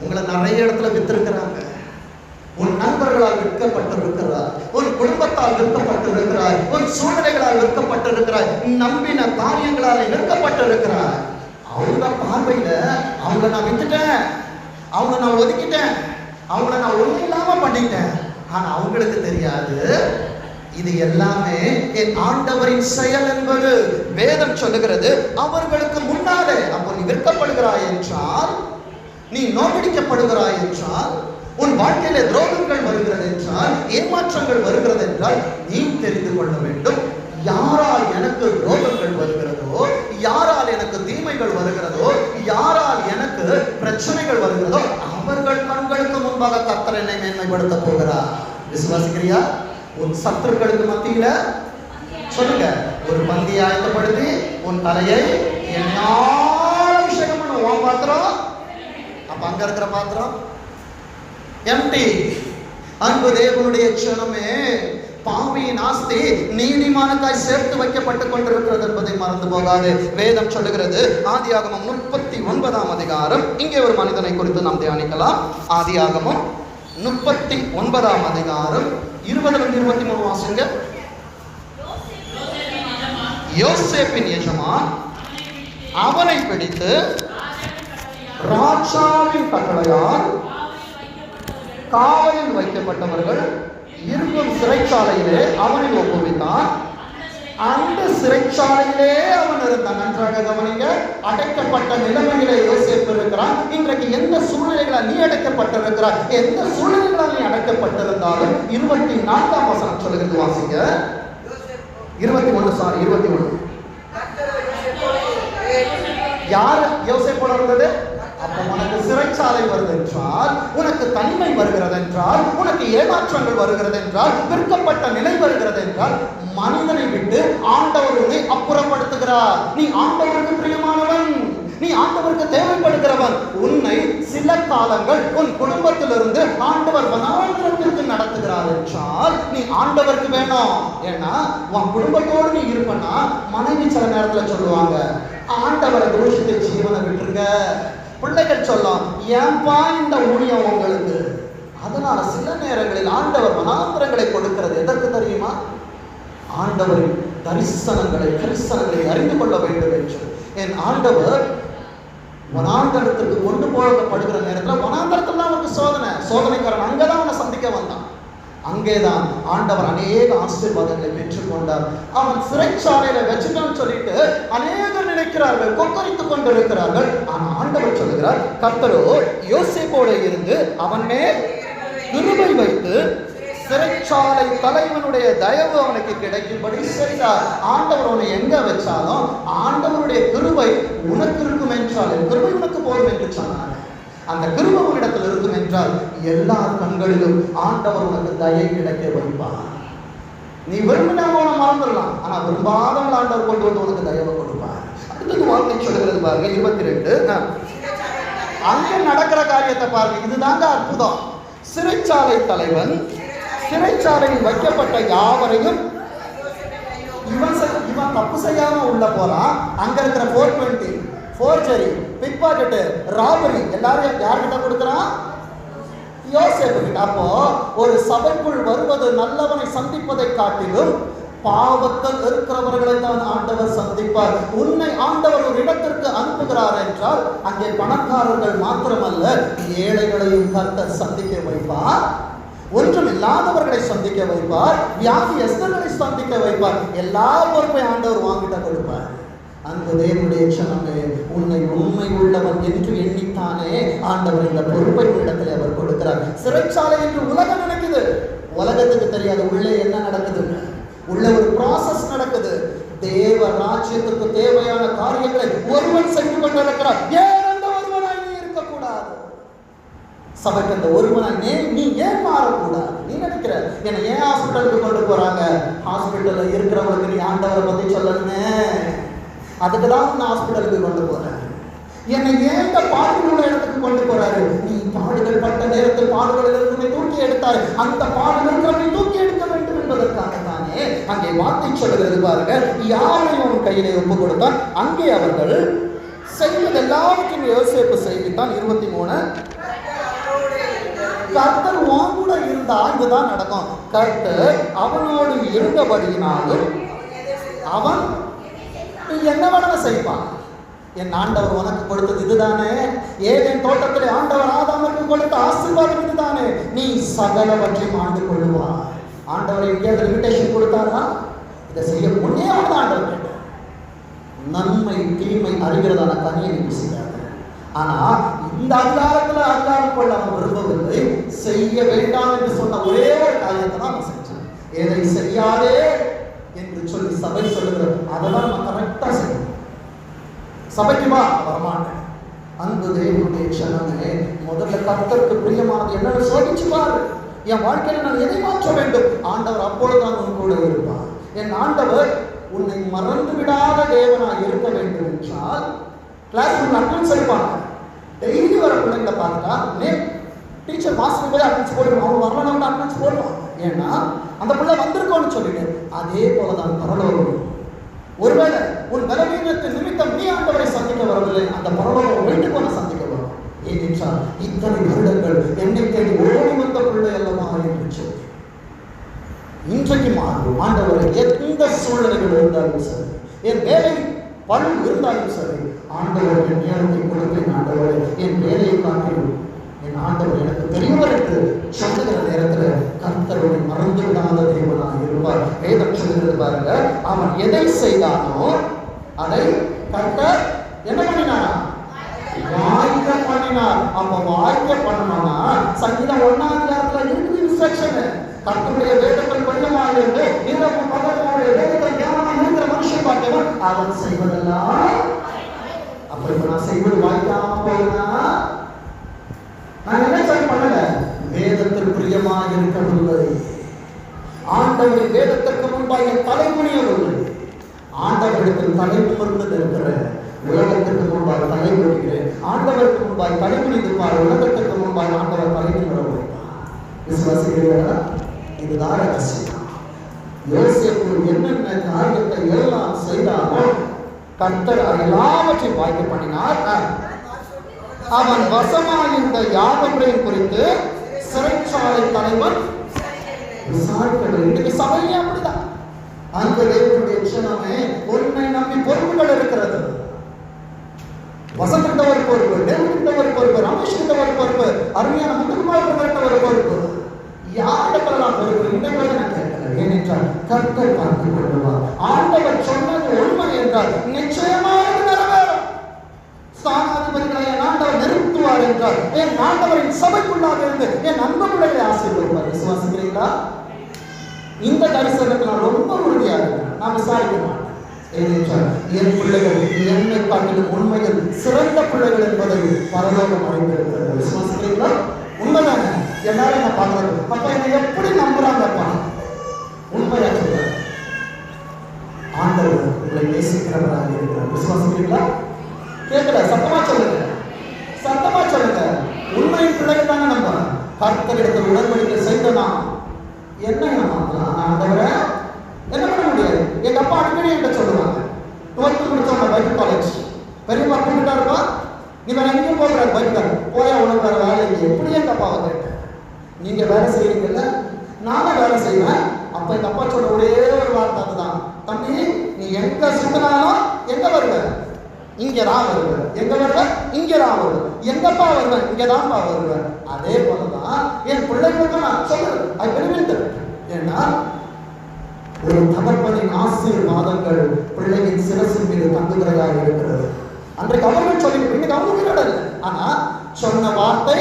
உங்களை நிறைய இடத்துல வித்திருக்கிறாங்க. உன் நண்பர்களால் விற்கப்பட்டிருக்கிறாய், உன் குடும்பத்தால் விற்கப்பட்டிருக்கிறாய், உன் சூழ்நிலைகளால் விற்கப்பட்டிருக்கிறாய், நம்பின காரியங்களால் விற்கப்பட்டிருக்கிறாய். அவங்க பார்வையில அவங்கள நான் வித்துட்டேன், அவங்கள நான் ஒதுக்கிட்டேன், அவங்கள நான் ஒண்ணு இல்லாம பண்ணிட்டேன். ஆனா அவங்களுக்கு தெரியாது இது எல்லாமே என் ஆண்டவரின் செயல் என்பது வேதம் சொல்லுகிறது. அவர்களுக்கு முன்னாலே அப்போ நீ விற்கப்படுகிறாய் என்றால், நீ நோக்கடிக்கப்படுகிறாய் என்றால், உன் வாழ்க்கையில துரோகங்கள் வருகிறது என்றால், ஏமாற்றங்கள் வருகிறது என்றால், நீ தெரிந்து கொள்ள வேண்டும், யாரால் எனக்கு துரோகங்கள் வருகிறதோ, யாரால் எனக்கு தீமைகள் வருகிறதோ, யாரால் எனக்கு பிரச்சனைகள் வருகிறதோ, அவர்கள் கண்களுக்கு முன்பாக கர்த்தர் என்னை மேன்மைப்படுத்த போகிறார். விசுவாசிக்கிறியா? உன் சத்துருக்களுக்கு மத்தியில சொல்லுங்க, ஒரு பந்தி ஆயத்தப்படுத்தி உன் தலையை என்னால அபிஷேகம் பண்ண உன் பாத்திரம். அப்ப அங்க இருக்கிற பாத்திரம் எம்டி. அன்பு தேவனுடைய க்ஷணமே, பாவியின் ஆஸ்தி நீதிமானுக்காய் சேர்த்து வைக்கப்பட்டுக் கொண்டிருக்கிறது என்பதை மறந்து போகாது. வேதம் சொல்லுகிறது, ஆதியாகமம் 39ஆம் அதிகாரம். இங்கே ஒரு மனிதனை குறித்து நாம் தியானிக்கலாம். ஆதியாகமம் 39ஆம் அதிகாரம் 20-23 வாசிங்க. யோசேப்பின் எஜமான் அவனை பிடித்து ராஜாவின் கட்டளையால் காவலில் வைக்கப்பட்டவர்கள் இருக்கும் சிறைச்சாலையிலே அவனை ஒப்புவித்தான். அந்த சிறைச்சாலையிலே அவன் இருந்தான். நன்றாக கவனிங்க, அடைக்கப்பட்ட நிலைமையிலே யோசேப்பு இருக்கிறான். இன்றைக்கு எந்த சூழ்நிலைகளால் நீ அடைக்கப்பட்டிருக்கிறாய், எந்த சூழ்நிலைகளால் நீ அடைக்கப்பட்டிருந்தாலும் 24ஆம் வசனம் சொல்லுகிறது, வாசிங்க. 21 யார் யோசேப்போட இருந்தது? அப்ப உனக்கு சிறைச்சாலை வருது என்றால், உனக்கு தனிமை வருகிறது என்றால், உனக்கு ஏமாற்றங்கள் வருகிறது என்றால், விற்கப்பட்ட நிலை வருகிறது என்றால், மனிதனை விட்டு ஆண்டவர் உன்னை அப்புறப்படுத்துகிறார். நீ ஆண்டவருக்கு பிரியமானவன், நீ ஆண்டவருக்கு தேவைப்படுகிறவன். உன்னை சில காலங்கள் உன் குடும்பத்திலிருந்து ஆண்டவர் வனாந்திரத்திற்கு நடத்துகிறார் என்றால் நீ ஆண்டவருக்கு வேணும். ஏன்னா உன் குடும்பத்தோடு நீ இருப்பனா, மனைவி சில நேரத்தில் சொல்லுவாங்க, ஆண்டவரை தூஷித்து ஜீவனை விட்டுருங்க. பிள்ளைகள் சொல்லலாம், ஏன்பா இந்த ஊழியம் உங்களுக்கு. அதனால சில நேரங்களில் ஆண்டவர் வனாந்திரங்களை கொடுக்கிறது எதற்கு தெரியுமா? ஆண்டவரின் தரிசனங்களை அறிந்து கொள்ள வேண்டும் என்று. என் ஆண்டவர் வனாந்தரத்துக்கு கொண்டு போகப்படுகிற நேரத்தில் வனாந்தரத்தில் தான் அவருக்கு சோதனைக்காரன் அங்கதான் அவனை சந்திக்க வந்தான். அங்கேதான் ஆண்டவர் அநேக ஆசீர்வாதங்களை பெற்றுக்கொண்டார். அவன் சிறைச்சாலையில வச்சுட்டான்னு சொல்லிட்டு அநேகர் நினைக்கிறார்கள், கொக்கரித்துக் கொண்டிருக்கிறார்கள். ஆனா ஆண்டவர் சொல்லுகிறார், கர்த்தரோ யோசேப்போட இருந்து அவன் மேல் கிருபை வைத்து சிறைச்சாலை தலைவனுடைய தயவு அவனுக்கு கிடைக்கும்படி செய்தார். ஆண்டவர் அவனை எங்க வச்சாலும் ஆண்டவருடைய கிருபை உனக்கு இருக்கும் என்றால், கிருபை உனக்கு போதும் என்று சொன்னார். அந்த கிருபை உன்னிடத்தில் இருக்கும் என்றால் எல்லா கண்களிலும் ஆண்டவர் உனக்கு தயை கிடைக்க வைப்பார். நீ விரும்பினவனை மறந்துடலாம், ஆனா விரும்பாதவன் ஆண்டவர் கொண்டு வந்து உனக்கு தயவை கொடுப்பார். அடுத்தது வார்த்தை சொல்லுகிறது பாருங்க, 22. அங்க நடக்கிற காரியத்தை பாருங்க, இதுதாங்க அற்புதம். சிறைச்சாலை தலைவன் சிறைச்சாலையில் வைக்கப்பட்ட யாவரையும் இவன் தப்பு செய்யாம உள்ள போறான். அங்க இருக்கிற 420 ஃபோர்ஜரி, பிக் பாக்கெட், ராபரி எல்லாரும் யார்கிட்ட கொடுக்குறான்? யோசேப்பு கிட்ட. அப்போ ஒரு சபைக்குள் வருவது நல்லவனை சந்திப்பதை காட்டிலும் பாவத்தில் இருக்கிறவர்களை தான் ஆண்டவர் சந்திப்பார். உன்னை ஆண்டவர் ஒரு இடத்திற்கு அனுப்புகிறார் என்றால் அங்கே பணக்காரர்கள் மாத்திரமல்ல, ஏழைகளையும் கர்த்தர் சந்திக்க வைப்பார். ஒன்றும் இல்லாதவர்களை சந்திக்க வைப்பார். வியாதியஸ்தர்களை சந்திக்க வைப்பார். எல்லா பொறுப்பை ஆண்டவர் வாங்கிட்ட கொடுப்பார். அந்த தேவனுடைய க்ஷணமே, உன்னை உண்மை உள்ளவன் என்று எண்ணித்தானே ஆண்டவர் இந்த பொறுப்பை இடத்துல அவர் கொடுக்கிறார். சிறைச்சாலை என்று உலகம் நினைக்குது, உலகத்துக்கு தெரியாது உள்ளே என்ன நடக்குதுன்னு. உள்ள ஒரு ப்ராசஸ் நடக்குது. தேவ ராஜ்யத்துக்கு தேவையான காரியங்களை ஒருவன் செஞ்சு கொண்டிருக்கிறார். ஏன் அந்த ஒருவனாய் நீ இருக்கக்கூடாது? சபைக்கு அந்த ஒருவனாய் நீ ஏன் மாறக்கூடாது? நீ நினைக்கிற என்னை ஏன் ஹாஸ்பிட்டலுக்கு கொண்டு போறாங்க? ஹாஸ்பிட்டல்ல இருக்கிறவங்களுக்கு நீ ஆண்டவரை பத்தி சொல்லணுமே, அதுக்கு தான் நான் ஹாஸ்பிட்டலுக்கு கொண்டு போறேன். என்னை ஏன் பாடுகள் உள்ள இடத்துக்கு கொண்டு போறாரு? நீ பாடுகள் பட்ட நேரத்தில் பாடுகளிலிருந்து தூக்கி எடுத்தாரு. அந்த பாடுகள் தூக்கி எடுக்க வேண்டும் என்பதற்காகத்தானே அங்கே வார்த்தை சொல்லுகிறது பாருங்க. யாரையும் கையிலே ஒப்பு கொடுத்தான். அங்கே அவர்கள் செய்வது எல்லாவற்றையும் யோசேப்பு செய்வித்தான். 23 கர்த்தர் உன் கூட இருந்தா இதுதான் நடக்கும். கர்த்தர் அவனோடு இருந்தபடியினாலும் அவன் என்ன வேணாலும் செய்வான். என் ஆண்டவர் உனக்கு கொடுத்தது இதுதானே. ஏதேன் தோட்டத்தில் ஆண்டவர் ஆதாமுக்கு கொடுத்த ஆசீர்வாதம் இதுதானே. நீ சகலவற்றையும் ஆண்டு கொள்ளுவார். ஆண்டவர் எங்கேயாவது இன்விடேஷன் கொடுத்தாரா? இதை செய்ய முன்னே அவன் ஆண்டவர் கேட்டார். நன்மை தீமை அறிகிறதான கனியை நீ செய்யாது. ஆனா இந்த அதிகாரம் கொள்ள அவன் விரும்பவில்லை. செய்ய வேண்டாம் என்று சொன்ன ஒரே ஒரு காரியத்தை தான் அவன் செஞ்சான். எதை செய்யாதே என்று சொல்லி சபை சொல்லுகிற அதெல்லாம் நம்ம கரெக்டா செய்யணும். சபைக்கு வா, வரமாட்டேன். அன்பு தேவனுடைய க்ஷணமே, முதல்ல கர்த்தருக்கு பிரியமானது என்னன்னு சோதிச்சு பாரு. என் வாழ்க்கையில நான் எதை மாற்ற வேண்டும்? ஆண்டவர் அப்பொழுதுதான் உன் கூட இருப்பார். என் ஆண்டவர் உன்னை மறந்து விடாத தேவனாய் இருக்க வேண்டும் என்றால் கிளாஸ் ரூம்ல அட்டெண்டன்ஸ் எடுப்பாங்க. டெய்லி வர பிள்ளைங்களை பார்த்தா டீச்சர் மாஸ்டர் போய் அட்டெண்டன்ஸ் போடுவாங்க. அவங்க வரலாம் அட்டெண்டன்ஸ் போடுவாங்க. ஏன்னா அந்த பிள்ளை வந்திருக்கோன்னு சொல்லிட்டு அதே போலதான் பரலோகம். ஒருவேளை உன் பலவீனத்தின் நிமித்தம் நீ ஆண்டவரை சந்திக்க வரவில்லை, அந்த பரலோகம் வீட்டுக்கு வந்து சந்திக்க வரும். ஏனென்றால் இத்தனை வருடங்கள் என்னை தேடி ஓடி வந்த பிள்ளை அல்லவா என்று சொல்லி இன்றைக்கு மாறும். ஆண்டவரை எந்த சூழ்நிலைகள் இருந்தாலும் சரி, என் வேலை பணி இருந்தாலும் சரி, ஆண்டவர் என் நேரத்தை கொடுப்பேன். ஆண்டவர் என் வேலையை காட்டிலும் என் ஆண்டவர் எனக்கு பெரியவர் என்று சொல்லுகிற நேரத்தில் கர்த்தரை மறந்து விடாத தேவனாக இருப்பார். வேதம் சொல்லுகிறது பாருங்க, அவன் எதை செய்தானோ அதை கர்த்தர் என்ன பண்ணினாரா? வாய்க்க பண்ணினார். அப்ப வாய்க்க பண்ணணும்னா சங்கீதம் 1ஆம் அதிகாரத்துல இருக்குது இன்ஸ்ட்ரக்ஷன். கர்த்தருடைய வேதங்கள் கொஞ்சமாக இருந்து இரவு பகலுடைய வேதங்கள் ஞானமாக இருக்கிற மனுஷன் பார்த்தவன் அவன் செய்வதெல்லாம். அப்ப இப்ப நான் செய்வது வாய்க்காம போகுதுன்னா நான் என்ன சரி பண்ணல? வேதத்தில் பிரியமாக இருக்கவில்லை. ஆண்டவரின் வேதத்திற்கு முன்பாக தலைமுடியவில்லை. ஆண்டவரிடத்தில் தலைமுடிந்து இருக்கிற உலகத்திற்கு முன்பாக தலைமுடிகிறேன். ஆண்டவருக்கு முன்பாக தலைமுடிந்திருப்பார். உலகத்திற்கு முன்பாக ஆண்டவர் தலைமுறை வைப்பார். விசுவாசிக்கிறீர்களா? இதுதான் ரகசியம். யோசேப்பு என்னென்ன காரியத்தை எல்லாம் செய்தானோ கர்த்தர் எல்லாவற்றையும் வாய்க்க பண்ணினார். அவன் வசமாயிருந்த யாவற்றையும் குறித்து சிறைச்சாலை தலைவன் விசாரிக்கிறது. இன்னைக்கு சபையே அப்படிதான். அந்த தேவனுடைய க்ஷணமே உன்னை நம்பி பொறுப்புகள் இருக்கிறது. வசந்திட்ட ஒரு பொறுப்பு, தேவன்கிட்ட ஒரு பொறுப்பு, ரமேஷ் கிட்ட ஒரு பொறுப்பு, அருமையான முத்துக்குமார் ஒரு பொறுப்பு. யாரிடத்தெல்லாம் பொறுப்பு? இன்னைக்கு நான் கேட்கல. ஏனென்றால் கர்த்தர் பார்த்துக் கொள்வார். ஆண்டவர் சொன்னது உண்மை என்றால் நிச்சயமாக நிறைவேறும். ஸ்தானாதிபதிகளை என் ஆண்டவர் நிறுத்துவார் என்றால் என் ஆண்டவரின் சபைக்குள்ளாக இருந்து என் அன்பு பிள்ளைகளை ஆசீர்வதிப்பார். விசுவாசிக்கிறீங்களா? இந்த தரிசனத்தை நான் ரொம்ப உறுதியாக இருக்கேன். நான் விசாரிக்க மாட்டேன். ஏனென்றால் என் பிள்ளைகள் என்னை காட்டிலும் உண்மையில் சிறந்த பிள்ளைகள் என்பதை பரலோகம் அறிந்திருக்கிறது. விசுவாசிக்கிறீங்களா? உண்மைதானே? எல்லாரும் நான் பார்க்கறது. அப்ப என்னை எப்படி நம்புறாங்கப்பா? உண்மையா சொல்றேன். ஆண்டவர் உங்களை நேசிக்கிறவராக இருக்கிறார். விசுவாசிக்கிறீங்களா? கேட்கல, சத்தமா சொல்லுங்க, சத்தமா சொல்லுங்க. உண்மையின் பிள்ளைகள் தானே நம்ம கர்த்தரிடத்தில் உடன்படிக்கை செய்தனா என்ன ஏமாத்தலாம்? ஆண்டவரை என்ன பண்ண முடியாது. எங்க அப்பா அடிக்கடி என்கிட்ட சொல்லுவாங்க, 12th முடிச்சவங்க பைபிள் காலேஜ் பெரியப்பா கூப்பிட்டா இருப்பா, நீ வேற எங்கேயும் போகிறாரு பைபிள் போயா, உனக்கு வேற வேலை இல்லை. எப்படி எங்க அப்பாவை கேட்டேன், நீங்க வேலை செய்யறீங்கல்ல, நானும் வேலை செய்வேன். அப்ப எங்க அப்பா சொன்ன ஒரே ஒரு வார்த்தை அதுதான், தம்பி நீ எங்க சுத்தினாலும் எங்க வருவ? இங்கதான் வருவேன். எங்க வருவேன்? இங்கதான் வருவேன். எங்கப்பா வருவேன்? இங்கதான்ப்பா வருவேன். அதே போலதான் என் பிள்ளைகளுக்கு நான் சொல்றேன். I believe. ஏன்னா ஒரு தகப்பனின் ஆசீர்வாதங்கள் பிள்ளையின் சிரசின் மீது தங்குகிறதாக இருக்கிறது. அன்றைக்கு அவர்கள் சொல்லி இன்னைக்கு அவங்க விடல, ஆனா சொன்ன வார்த்தை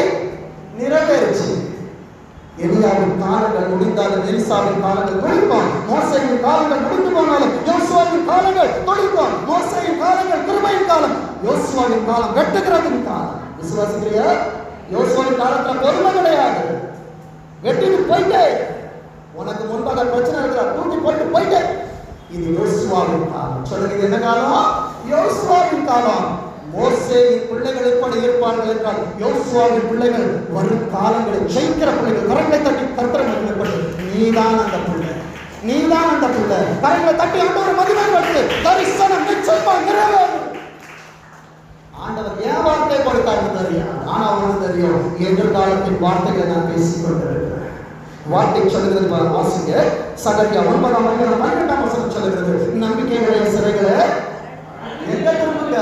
நிறைவேறுச்சு. எலியாவின் காலங்கள் முடிந்தாலும் எலிசாவின் காலங்கள் தொழிற்பான். மோசேயின் காலங்கள் முடிந்து போனாலும் யோசுவாவின் காலங்கள் தொழிற்பான். மோசேயின் காலங்கள் கிருபையின் காலம், யோசுவாவின் காலம் வெட்டுகிறதின் காலம். விசுவாசிக்கிறியா? யோசுவாவின் காலத்துல பொறுமை கிடையாது. வெட்டிட்டு போயிட்டே, உனக்கு முன்பாக பிரச்சனை இருக்கிற தூக்கி போயிட்டே. இது யோசுவாவின் காலம். சொல்லுங்க, இது என்ன காலம்? யோசுவாவின் காலம். மோசேயின் பிள்ளைகள் எப்படி இருப்பார்கள் என்றால் யோசுவாவின் பிள்ளைகள் வரும் காலங்களில் ஜெயிக்கிற பிள்ளைகள். கரங்களை தட்டி கர்த்தரை நீதான் அந்த பிள்ளை, நீதான் அந்த பிள்ளை. கரங்களை தட்டி ஆண்டவர் மகிமை படுத்து தரிசனம் நிச்சயமா நிறைவேறும். ஆண்டவர் ஏன் வார்த்தை வார்த்தை கொடுத்தாங்க தெரியாது. ஆனா அவனுக்கு தெரியும் எதிர்காலத்தின் வார்த்தைகளை நான் பேசிக் கொண்டிருக்கிறேன். வார்த்தை சொல்லுகிறது வாசிங்க. சகரியா 9:12 சொல்லுகிறது, நம்பிக்கையுடைய சிறைகளை எங்க திரும்புங்க?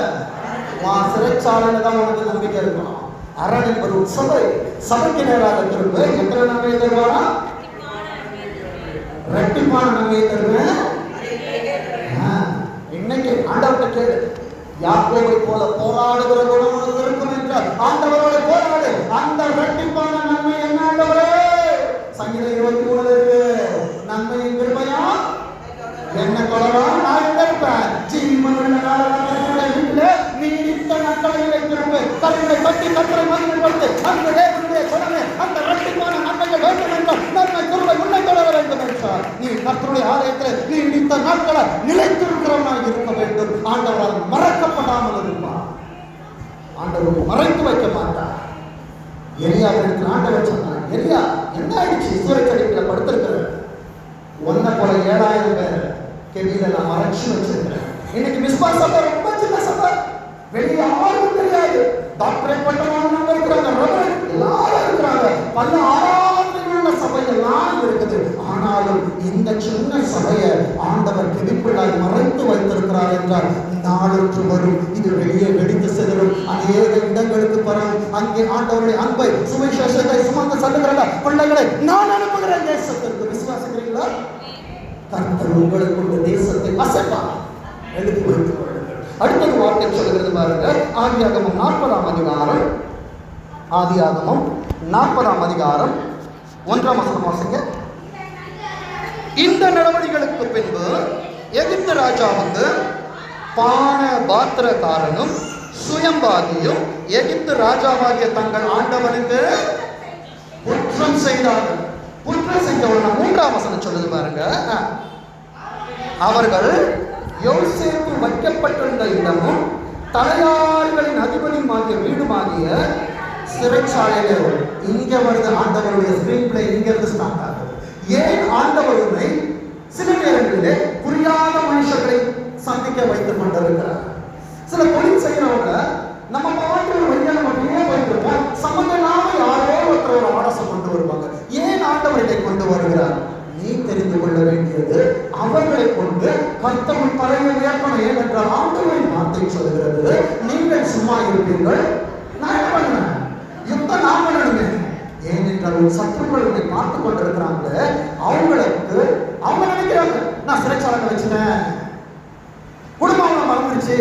சிறைச்சாலையில தான் உனக்கு நம்பிக்கை இருக்கணும். அரண் என்பது சபை. சபைக்கு நேராக திரும்ப. எத்தனை நன்மையை தருவானா? ரெட்டிப்பான நன்மையை தருவேன். இன்னைக்கு ஆண்டவர்கிட்ட கேளு, யாக்கோபை போல போராடுகிற குணம் உனக்கு இருக்கும் என்றால் ஆண்டவரோட போராடு. அந்த ரெட்டிப்பான நன்மை என்ன ஆண்டவரே? சங்கீதம் 23 நன்மையின் கிருபையா என்ன கொள்ளலாம் நான் இருப்பேன். ஜீவனுள்ள நாளை வீட்டிலே நீடித்த நாட்களை வைத்திருப்பேன். தன்னை கட்டி கத்தரை மகிமைப்படுத்து. அந்த தேவனுடைய குணமே அந்த இரட்டிப்பான நன்மைகள் வேண்டும் என்றால் நன்மை கிருபை உன்னை தொடர வேண்டும் என்றால் நீ கர்த்தருடைய ஆலயத்தில் நீடித்த நாட்களை நிலைத்திருக்கிறவனாக இருக்க வேண்டும். ஆண்டவரால் மறக்கப்படாமல் இருப்பார். ஆண்டவர் மறைத்து வைக்க மாட்டார். எலியாவிற்கு ஆண்டவர் சொன்னார், எலியா என்ன ஆயிடுச்சு? சூறைக்கடிப்பில் படுத்திருக்கிற ஒன்ன போல 7000 பேர் கெடியில நான் மறைச்சு வச்சிருக்கிறேன். இன்னைக்கு மிஸ்பா சபை ரொம்ப சின்ன சபை, வெளியே யாருக்கும் தெரியாது. டாக்டரேட் பட்டவங்க இருக்கிறாங்க, எல்லாரும் இருக்கிறாங்க, பல ஆராதனையுள்ள சபை எல்லாம் இருக்குது. ஆனாலும் இந்த சின்ன சபையை ஆண்டவர் கெடிக்குள்ளாய் மறைத்து வைத்திருக்கிறார் என்றால் நாளொன்று வரும், இது வெளியே வெடித்து செல்லும். அநேக இடங்களுக்கு பரவும். அங்கே ஆண்டவருடைய அன்பை சுவிசேஷத்தை சுமந்து செல்லுகிற பிள்ளைகளை நான் அனுப்புகிறேன் தேசத்திற்கு. விசுவாசிக்கிறீங்களா? கர்த்தர் உங்களை கொண்டு தேசத்தை அசைப்பார். எழுதி வைத்துக் கொள்ளுங்கள். அடுத்தது வார்த்தை சொல்லுகிறது பாருங்க. ஆதியாகமம் 40ஆம் அதிகாரம். ஆதியாகமம் 40ஆம் அதிகாரம் 1ஆம் வசனம் வாசிங்க. இந்த நடவடிக்கைகளுக்கு பின்பு எகிப்து ராஜாவுக்கு பான பாத்திரக்காரனும் சுயம்பாகியும் எகிப்து ராஜாவாகிய தங்கள் ஆண்டவனுக்கு குற்றம் செய்தார்கள். குற்றம் செஞ்சவன 3ஆம் வசனம் சொல்லுது பாருங்க. அவர்கள் யோசேப்பு வைக்கப்பட்டிருந்த இடமும் தலையாரிகளின் அதிபதியுமாகிய வீடுமாகிய சிறைச்சாலையிலே இங்க வருது. ஆண்டவருடைய ஸ்கிரீன் பிளே இங்க இருந்து ஸ்டார்ட் ஆகுது. ஏன் ஆண்டவருடைய சில நேரங்களிலே புரியாத மனுஷர்களை சந்திக்க வைத்துக் கொண்டிருக்கிறார். சில தொழில் செய்யறவங்க நம்ம பாட்டு ஒரு வழியாக மட்டுமே போயிருப்போம். சம்பந்தம் இல்லாம யாரோ ஒருத்தர் ஒரு ஆலோசனை கொண்டு வருவாங்க. ஏன் ஆண்டவர்களை கொண்டு வருகிறார்? நீ தெரிந்து கொள்ள வேண்டியது அவர்களை கொண்டு கர்த்தரின் தலையை உயர்த்தணும். ஏனென்றால் ஆண்டவரின் வார்த்தை சொல்கிறது, நீங்கள் சும்மா இருப்பீர்கள், நான் என்ன பண்ணுவேன்? யுத்தம் நான் பண்ணணுமே. ஏனென்றால் ஒரு சத்துருக்கள் உன்னை பார்த்து கொண்டிருக்கிறாங்க. அவங்களுக்கு அவங்க நினைக்கிறாங்க, நான் சிறைச்சாலை வச்சுட்டேன், குடும்பம் மறந்துருச்சு,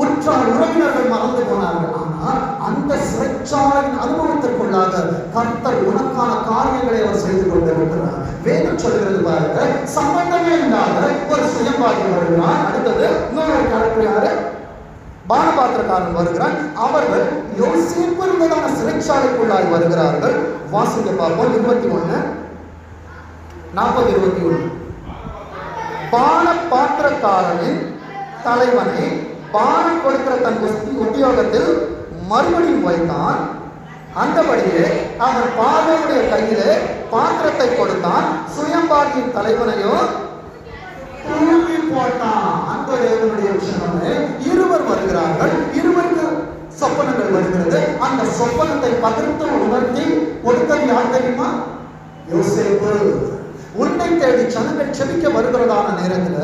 உற்றார் உறவினர்கள் மறந்து போனார்கள். ஆனால் அந்த சிறைச்சாலையின் அனுபவத்திற்குள்ளாக கர்த்தர் உனக்கான காரியங்களை அவர் செய்து கொண்டிருக்கிறார். வேதம் சொல்கிறது பாருங்க, சம்பந்தமே இல்லாத ஒரு சுயம்பாகி வருகிறான். அடுத்தது இன்னொரு கேரக்டர் யாரு? பானபாத்திரக்காரன் வருகிறான். அவர்கள் யோசேப்பு இருந்ததான சிறைச்சாலைக்குள்ளாய் வருகிறார்கள். வாசிக்க பார்ப்போம். 21:40-21. பானபாத்திரக்காரனின் தலைவனை பானம் கொடுக்கிற தன் உத்தியோகத்தில் மறுபடியும் வைத்தான். அந்தபடியே அவன் பார்வையுடைய கையிலே பாத்திரத்தை கொடுத்தான். சுயம்பாகியின் தலைவனையோ தூக்கி போட்டான். அந்த தேவனுடைய விஷயமே இருவர் வருகிறார்கள். இருவருக்கு சொப்பனங்கள் வருகிறது. அந்த சொப்பனத்தை பகிர்ந்து உணர்த்தி கொடுத்தது யார் தெரியுமா? யோசேப்பு. உன்னை தேடி ஜனங்கள் செபிக்க வருகிறதான நேரத்தில்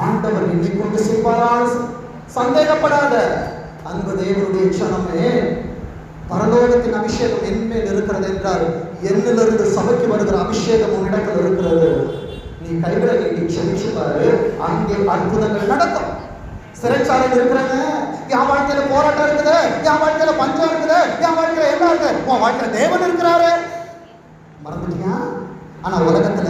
ஆண்டவர் என்னை கொண்டு செய்வாரால் சந்தேகப்படாத. அன்பு தேவனுடைய சனமே, பரலோகத்தின் அபிஷேகம் என்மேல் இருக்கிறது என்றால் என்னிலிருந்து சபைக்கு வருகிற அபிஷேகம் உன்னிடத்தில் இருக்கிறது. நீ கைகளை நீட்டி செபிச்சு பாரு, அங்கே அற்புதங்கள் நடக்கும். சிறைச்சாலையில் இருக்கிறாங்க, என் வாழ்க்கையில போராட்டம் இருக்குது, என் வாழ்க்கையில பஞ்சம் இருக்குது, என் வாழ்க்கையில என்ன இருக்கு, உன் வாழ்க்கையில தேவன் இருக்கிறாரு. மறந்துட்டியா? ஆனா உலகத்துல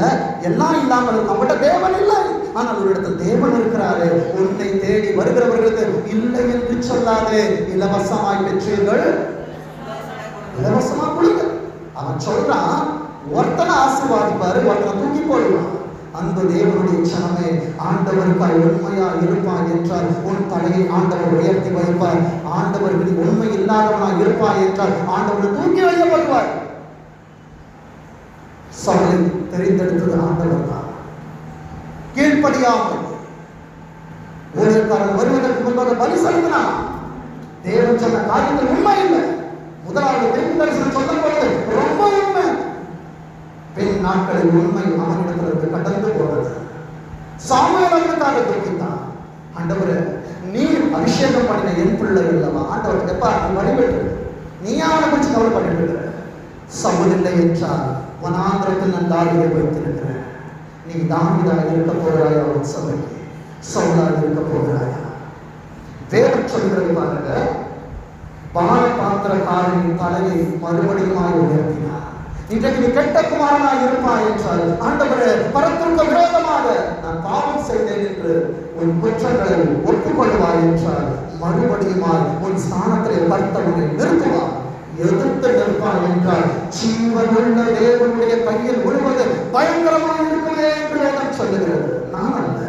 எல்லாம் இல்லாமல் இருக்கும். அவங்கள்ட்ட தேவன் இல்லை, ஆனால் ஒரு இடத்துல தேவன் இருக்கிறாரு. உன்னை தேடி வருகிறவர்களுக்கு இல்லை என்று சொல்லாதே. இலவசமாய் பெற்றீர்கள், இலவசமா கொடுங்க. அவன் சொல்றான், ஒருத்தனை ஆசீர்வாதிப்பாரு, ஒருத்தனை தூக்கி போடுவான். அந்த தேவனுடைய சனமே, ஆண்டவருக்காய் உண்மையா இருப்பாய் என்றால் உன் தலையை ஆண்டவர் உயர்த்தி வைப்பார். ஆண்டவர் உண்மை இல்லாதவனா இருப்பாய் என்றால் ஆண்டவர் தூக்கி வைக்கப்படுவார். சபையை தெரிந்தெடுத்தது ஆண்டவர் தான். கீழ்ப்படியாமல் ஊழியக்காரன் வருவதற்கு முன்பாக பலி செலுத்தினான். தேவன் சொன்ன காரியத்தில் உண்மை இல்லை. முதலாவது தீர்க்க தரிசனம் சொல்லும் பொழுது ரொம்ப உண்மை. பின் நாட்களில் உண்மை அவனிடத்திலிருந்து கடந்து போனது. சாமுவேல் அவனுக்காக துக்கித்தான். ஆண்டவரே, நீர் அபிஷேகம் பண்ணின என் பிள்ளை இல்லவா? ஆண்டவர் எப்பா நீ வழிபட்டு நீ அவனை குறித்து கவலைப்பட்டு இருக்கிற. சவுலில்லை என்றால் வனாந்திரத்தில் நான் தாவீதை வைத்திருக்கிற. நீ தாவீதாக இருக்க போகிறாயா? அவன் சபைக்கு சவுலாக இருக்க போகிறாயா? வேதம் சொல்கிறது பாருங்க, பான பாத்திரக்காரனின் தலையை மறுபடியுமாய் உயர்த்தினார். இன்றைக்கு நீ கெட்ட குமாரனாய் இருப்பாய் என்றால், ஆண்டவரே பரத்திற்கு விரோதமாக நான் பாவம் செய்தேன் என்று உன் குற்றங்களை ஒப்புக்கொள்வாய் என்றால், மறுபடியுமாய் உன் ஸ்தானத்திலே கர்த்தனை நிறுத்துவார். எதிர்த்து நிற்பாய் என்றால் ஜீவனுள்ள தேவனுடைய கையில் விழுவது பயங்கரமாக இருக்குமே என்று வேதம் சொல்லுகிறது. நான் அல்ல,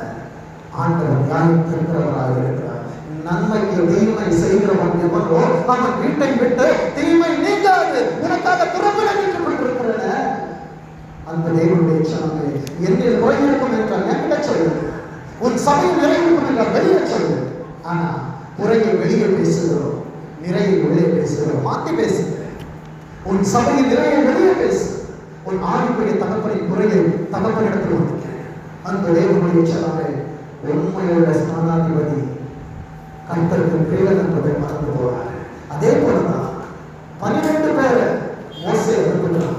ஆண்டவர் நியாயத்திருக்கிறவராக இருக்கிறார். நன்மைக்கு தீமை செய்கிறவன் எவனோ அவன் வீட்டை விட்டு தீமை நீங்காது. உனக்காக திறப்பில் நின்று கொண்டிருக்கிறன அந்த தேவனுடைய சனமே, என்னில் குறையிருக்கும் என்றால் என்கிட்ட சொல்லு. உன் சபையில் நிறையிருக்கும் என்றால் வெளியே சொல்லு. ஆனா குறையை வெளியே பேசுகிறோம், நிறையை உள்ளே பேசுகிறோம். மாற்றி பேசுகிறேன். உன் சபையில் நிறையை வெளியே பேசு. உன் ஆவிக்குரிய தகப்பனின் குறையை தகப்பனிடத்தில் வந்திருக்கிறேன். அந்த தேவனுடைய சனமே, உண்மையுள்ள ஸ்தானாதிபதி கர்த்தருக்கு பேர் என்பதை மறந்து போறாரு. அதே போலதான் 12 பேரை மோசே அனுப்புகிறார்.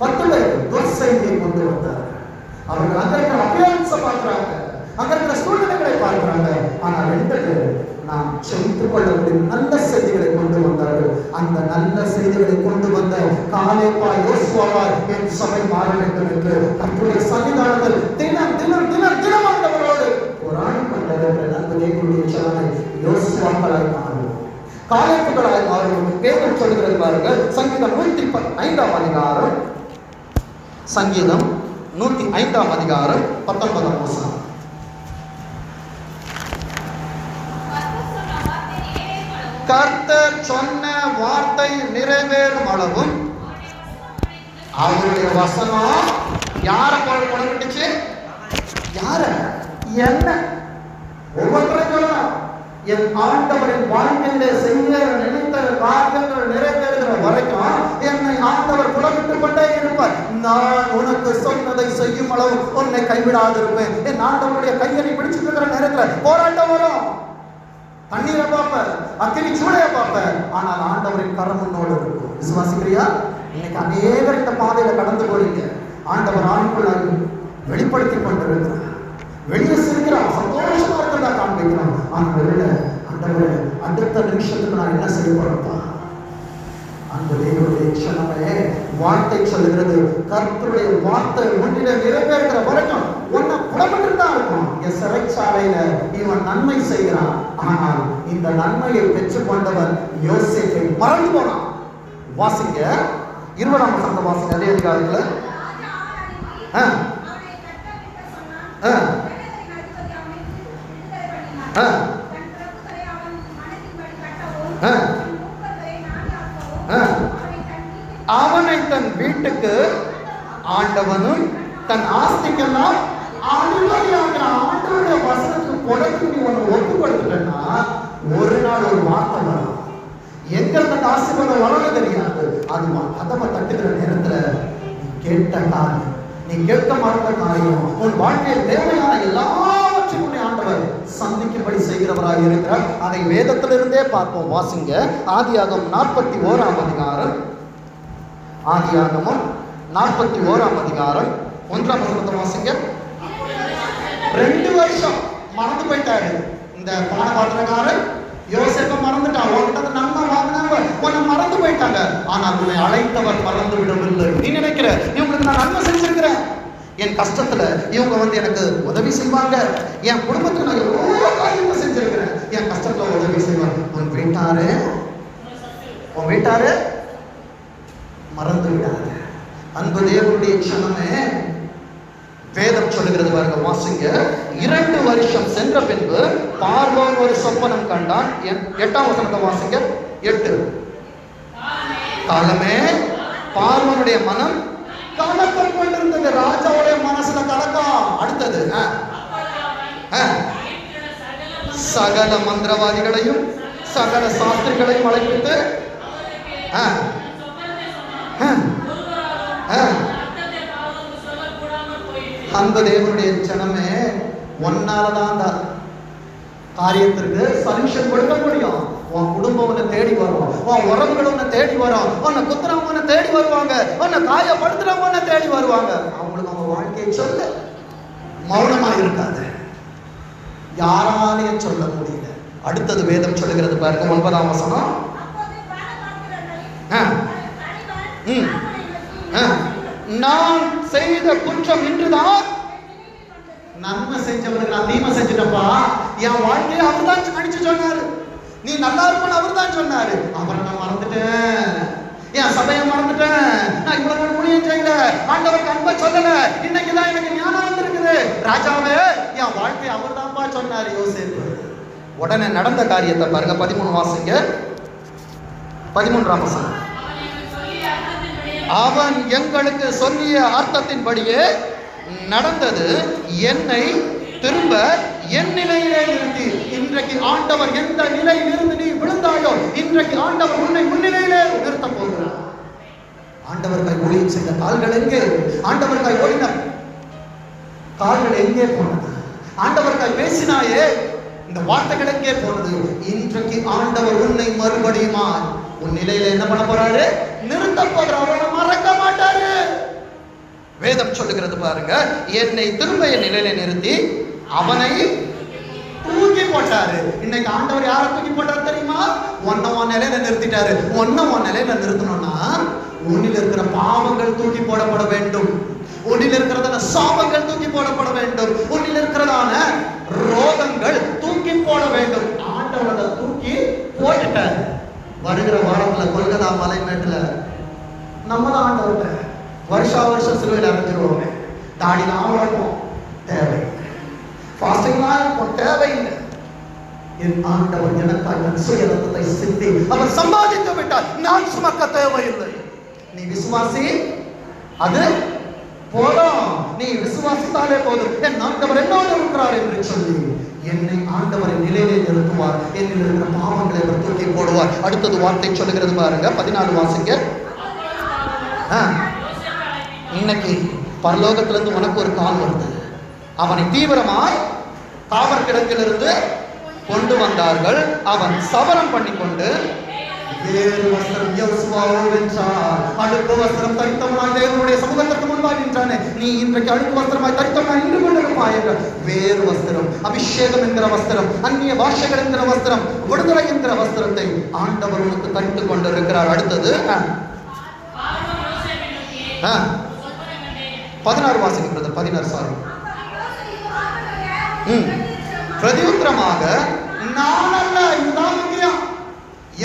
10 பேர் துர்செய்தியை கொண்டு வந்தார். அவர்கள் அங்க இருக்கிற அபியான்ஸை பார்க்கிறாங்க, அங்க இருக்கிற சூழ்நிலைகளை பார்க்கிறாங்க. ஆனா 2 பேர் நாம் செலுத்திக் கொள்ளக்கூடிய நல்ல செய்திகளை கொண்டு வந்தார்கள். அந்த நல்ல செய்திகளை கொண்டு வந்த காலேபா யோசுவா என் சபை மாற வேண்டும் என்று கர்த்தருடைய சன்னிதானத்தில் தினம் தினம் தினம் தினம் ஆண்டவரோடு போராடி கொண்டிருக்கிற நல்ல தேவனுடைய சனமே, யோசுவாக்களாய் மாறுவோம், காலேபுகளாய் மாறுவோம். வேதம் சொல்கிறது பாருங்க, சங்கீதம் 105ஆம் அதிகாரம், சங்கீதம் 105ஆம் அதிகாரம் 19ஆம் வசனம். கர்த்தர் சொன்ன வார்த்தை நிறைவேறும் அளவும் அவருடைய வசனம் யார புறப்பட்டுச்சு? யார? என்ன? ஒவ்வொருத்தரும் சொல்லலாம், என் ஆண்டவரின் வாழ்க்கையில செய்ய நினைத்த காரியங்கள் நிறைவேறுகிற வரைக்கும் என்னை ஆண்டவர் புலவிட்டுக் கொண்டே இருப்பார். நான் உனக்கு சொன்னதை செய்யும் அளவு உன்னை கைவிடாது இருப்பேன். என் ஆண்டவருடைய கையனை பிடிச்சிட்டு இருக்கிற நேரத்தில் போராட்டம் வரும், தண்ணீரை பார்ப்ப, அக்கினி சூளைய பார்ப்ப, ஆனால் ஆண்டவரின் கரம் உன்னோடு இருக்கும். விசுவாசிக்கிறியா? இன்னைக்கு அநேகர் இந்த பாதையில கடந்து போறீங்க. ஆண்டவர் ஆண்குள்ளாக வெளிப்படுத்தி கொண்டிருக்கிறார். வெளியே சிரிக்கிறான், சந்தோஷமா இருக்கிறதா காண்பிக்கிறான். ஆனால் ஆண்டவரே அடுத்த நிமிஷத்துக்கு நான் என்ன செய்ய போறப்பா? அந்த தேவனுடைய சனமே, வார்த்தை சொல்லுகிறது, கர்த்தருடைய வார்த்தை ஒன்றில நிறைவேறுகிற வரைக்கும் உன்னை புலப்பட்டு தான் இருக்கும். என் சிறைச்சாலையில இவன் நன்மை செய்கிறான், ஆனால் இந்த நன்மையை பெற்றுக் கொண்டவன் யோசேப்பை மறந்து போனான். வாசிங்க 20ஆம் வசனத்தை வாசிங்க. அதே அதிகாரத்துல அவனை தன் வீட்டுக்கு ஆண்டவனும் தன் ஆஸ்திக்கெல்லாம் அனுமதியாகிறான். ஆண்டவருடைய வசனத்துக்கு கொடுத்து நீ ஒன்று ஒப்பு கொடுத்துட்டேன்னா ஒரு நாள் ஒரு வார்த்தை வரும். எங்க அந்த ஆசீர்வாதம் வளர தெரியாது. அது கதவை தட்டுகிற நேரத்துல நீ கேட்ட காரியம், நீ கேட்க மறந்த காரியம், உன் வாழ்க்கையில் தேவையான எல்லாவற்றையும் உன்னை ஆண்டவர் சந்திக்கும்படி செய்கிறவராக இருக்கிறார். அதை வேதத்திலிருந்தே பார்ப்போம். வாசிங்க ஆதியாகமம் 41ஆம் அதிகாரம், ஆதியாகமம் 41ஆம் அதிகாரம் 1ஆம் வசனத்தை வாசிங்க. 2 வருஷம் மறந்து போயிட்டாரு இந்த பானபாத்திரக்காரர். யோசேப்பை மறந்துட்டான். உன்கிட்ட நன்மை வாங்கினவங்க உன்னை மறந்து போயிட்டாங்க. ஆனால் உன்னை அழைத்தவர் மறந்து விடவில்லை. நீ நினைக்கிற இவங்களுக்கு நான் நன்மை செஞ்சிருக்கிறேன், என் கஷ்டத்துல இவங்க எனக்கு உதவி செய்வாங்க, என் குடும்பத்துக்கு நான் எவ்வளோ காரியத்தை செஞ்சிருக்கிறேன், என் கஷ்டத்துல உதவி செய்வாங்க. உன் வீட்டாரு மறந்து விடாது. அன்பு தேவனுடைய சனமே, வேதம் சொல்லுகிறது பாருங்க, வாசிங்க. 2 வருஷம் சென்ற பின்பு பார்வோன் ஒரு சொப்பனம் கண்டான். 8ஆம் வசனத்தை வாசிங்க. 8 காலமே பார்வோனுடைய மனம் கலக்கம் கொண்டிருந்தது. ராஜாவுடைய மனசுல கலக்கம். அடுத்தது சகல மந்திரவாதிகளையும் சகல சாஸ்திரிகளையும் அழைப்பித்து அந்த தேவனுடைய ஜனமே ஒன்னாலதான் அந்த காரியத்திற்கு சொல்யூஷன் கொடுக்க முடியும். உன் குடும்பம் உன்னை தேடி வரும், உன் உறவுகள் உன்னை தேடி வரும், உன்னை குத்துறவங்க உன்னை தேடி வருவாங்க, உன்னை காயப்படுத்துறவங்க உன்னை தேடி வருவாங்க. அவங்களுக்கு அவங்க வாழ்க்கையை சொல்ல மௌனமா இருக்காது, யாராலையும் சொல்ல முடியல. அடுத்தது வேதம் சொல்லுகிறது பாருங்க, 9ஆம் வசனம். நான் செய்த குற்றம் இன்றுதான் நன்மை செஞ்சவனுக்கு நான் தீமை செஞ்சுட்டப்பா. என் வாழ்க்கையை அவர் தான் அடிச்சு சொன்னாரு, நீ நல்லா இருப்பன்னு அவர் தான் சொன்னாரு. அவரை நான் மறந்துட்டேன், என் சபையை மறந்துட்டேன், நான் இவ்வளவு நாள் ஊழியம் செய்யல, ஆண்டவருக்கு அன்பை சொல்லல, இன்னைக்குதான் எனக்கு ஞானம் வந்திருக்குது. ராஜாவே என் வாழ்க்கையை அவர் தான்ப்பா சொன்னாரு. யோசேப்பு உடனே நடந்த காரியத்தை பாருங்க, 13 வாசிங்க, 13ஆம் வசனம். அவன் எங்களுக்கு சொல்லிய அர்த்தத்தின்படியே நடந்தது, என்னை திரும்ப என் நிலையிலே நிறுத்தி. இன்றைக்கு ஆண்டவர் எந்த நிலையில் இருந்து நீ விழுந்தாயோ, இன்றைக்கு ஆண்டவர் உன்னை முன்னிலையிலே நிறுத்த போகிறார். ஆண்டவர்காய் ஊழியம் செய்த கால்கள் எங்கே? ஆண்டவர்காய் ஓடின கால்கள் எங்கே போனது? ஆண்டவர்காய் பேசினாயே இந்த வார்த்தைகள் எங்கே போனது? இன்றைக்கு ஆண்டவர் உன்னை மறுபடியுமா உன் நிலையில என்ன பண்ண போறாரு? நிறுத்த போறாரு, மறக்க மாட்டாரு. வேதம் சொல்லுகிறது பாருங்க, என்னை திரும்ப என் நிலையில நிறுத்தி அவனை தூக்கி போட்டாரு. இன்னைக்கு ஆண்டவர் யாரை தூக்கி போட்டாரு தெரியுமா? உன்னை உன் நிலையில நிறுத்திட்டாரு. உன்னை உன் நிலையில நிறுத்தணும்னா உன்னில் இருக்கிற பாவங்கள் தூக்கி போடப்பட வேண்டும், உன்னில் இருக்கிறதான சாபங்கள் தூக்கி போடப்பட வேண்டும், உன்னில் இருக்கிறதான ரோகங்கள் தூக்கி போட வேண்டும். ஆண்டவரை தூக்கி போட்டுட்டாரு. வருகிற வாரத்துல கொல்கத்தா மலைமேட்டுல நம்ம தான் ஆண்டவர்கிட்ட வருஷம் சிலுவையில் அரைஞ்சிருவோமே. தாடி தான் வளர்ப்போம், தேவையில்லை. ஃபாஸ்டிங்லாம் இருக்கும், தேவையில்லை. என் ஆண்டவர் எனக்காக சுய ரத்தத்தை சிந்தி அவர் சம்பாதித்து விட்டார், நான் சுமக்க தேவையில்லை. நீ விசுவாசி, அது போதும். நீ விசுவாசித்தாலே போதும். என் ஆண்டவர் என்னோடு இருக்கிறார் என்று சொல்லி என்னை ஆண்டவரின் நிலையிலே நிறுத்துவார். என்னில் இருக்கிற பாவங்களை அவர் தூக்கி போடுவார். அடுத்தது வார்த்தை சொல்லுகிறது பாருங்க, 14 வாசிங்க. இன்னைக்கு பரலோகத்திலிருந்து உனக்கு ஒரு கால் வருது. அவனை தீவிரமாய் காவற் கிடங்கிலிருந்து கொண்டு வந்தார்கள். அவன் சவரம் பண்ணிக்கொண்டு வேறு வஸ்திரம் யோசுவாவோ வென்றார். அழுக்கு வஸ்திரம் தரித்தவனாய் தேவனுடைய சமூகத்திற்கு முன்பாக நின்றானே, நீ இன்றைக்கு அழுக்கு வஸ்திரமாய் தரித்தவனாய் நின்று கொண்டிருப்பாய் என்ற வேறு வஸ்திரம், அபிஷேகம் என்கிற வஸ்திரம், அந்நிய பாஷைகள் என்கிற வஸ்திரம், விடுதலை என்கிற வஸ்திரத்தை ஆண்டவர் உனக்கு தரித்துக் கொண்டிருக்கிறார். அடுத்தது 16 வாசிக்கிறது, 16 சாரி. பிரதியுத்தரமாக நான் அல்ல, இதுதான் முக்கியம்.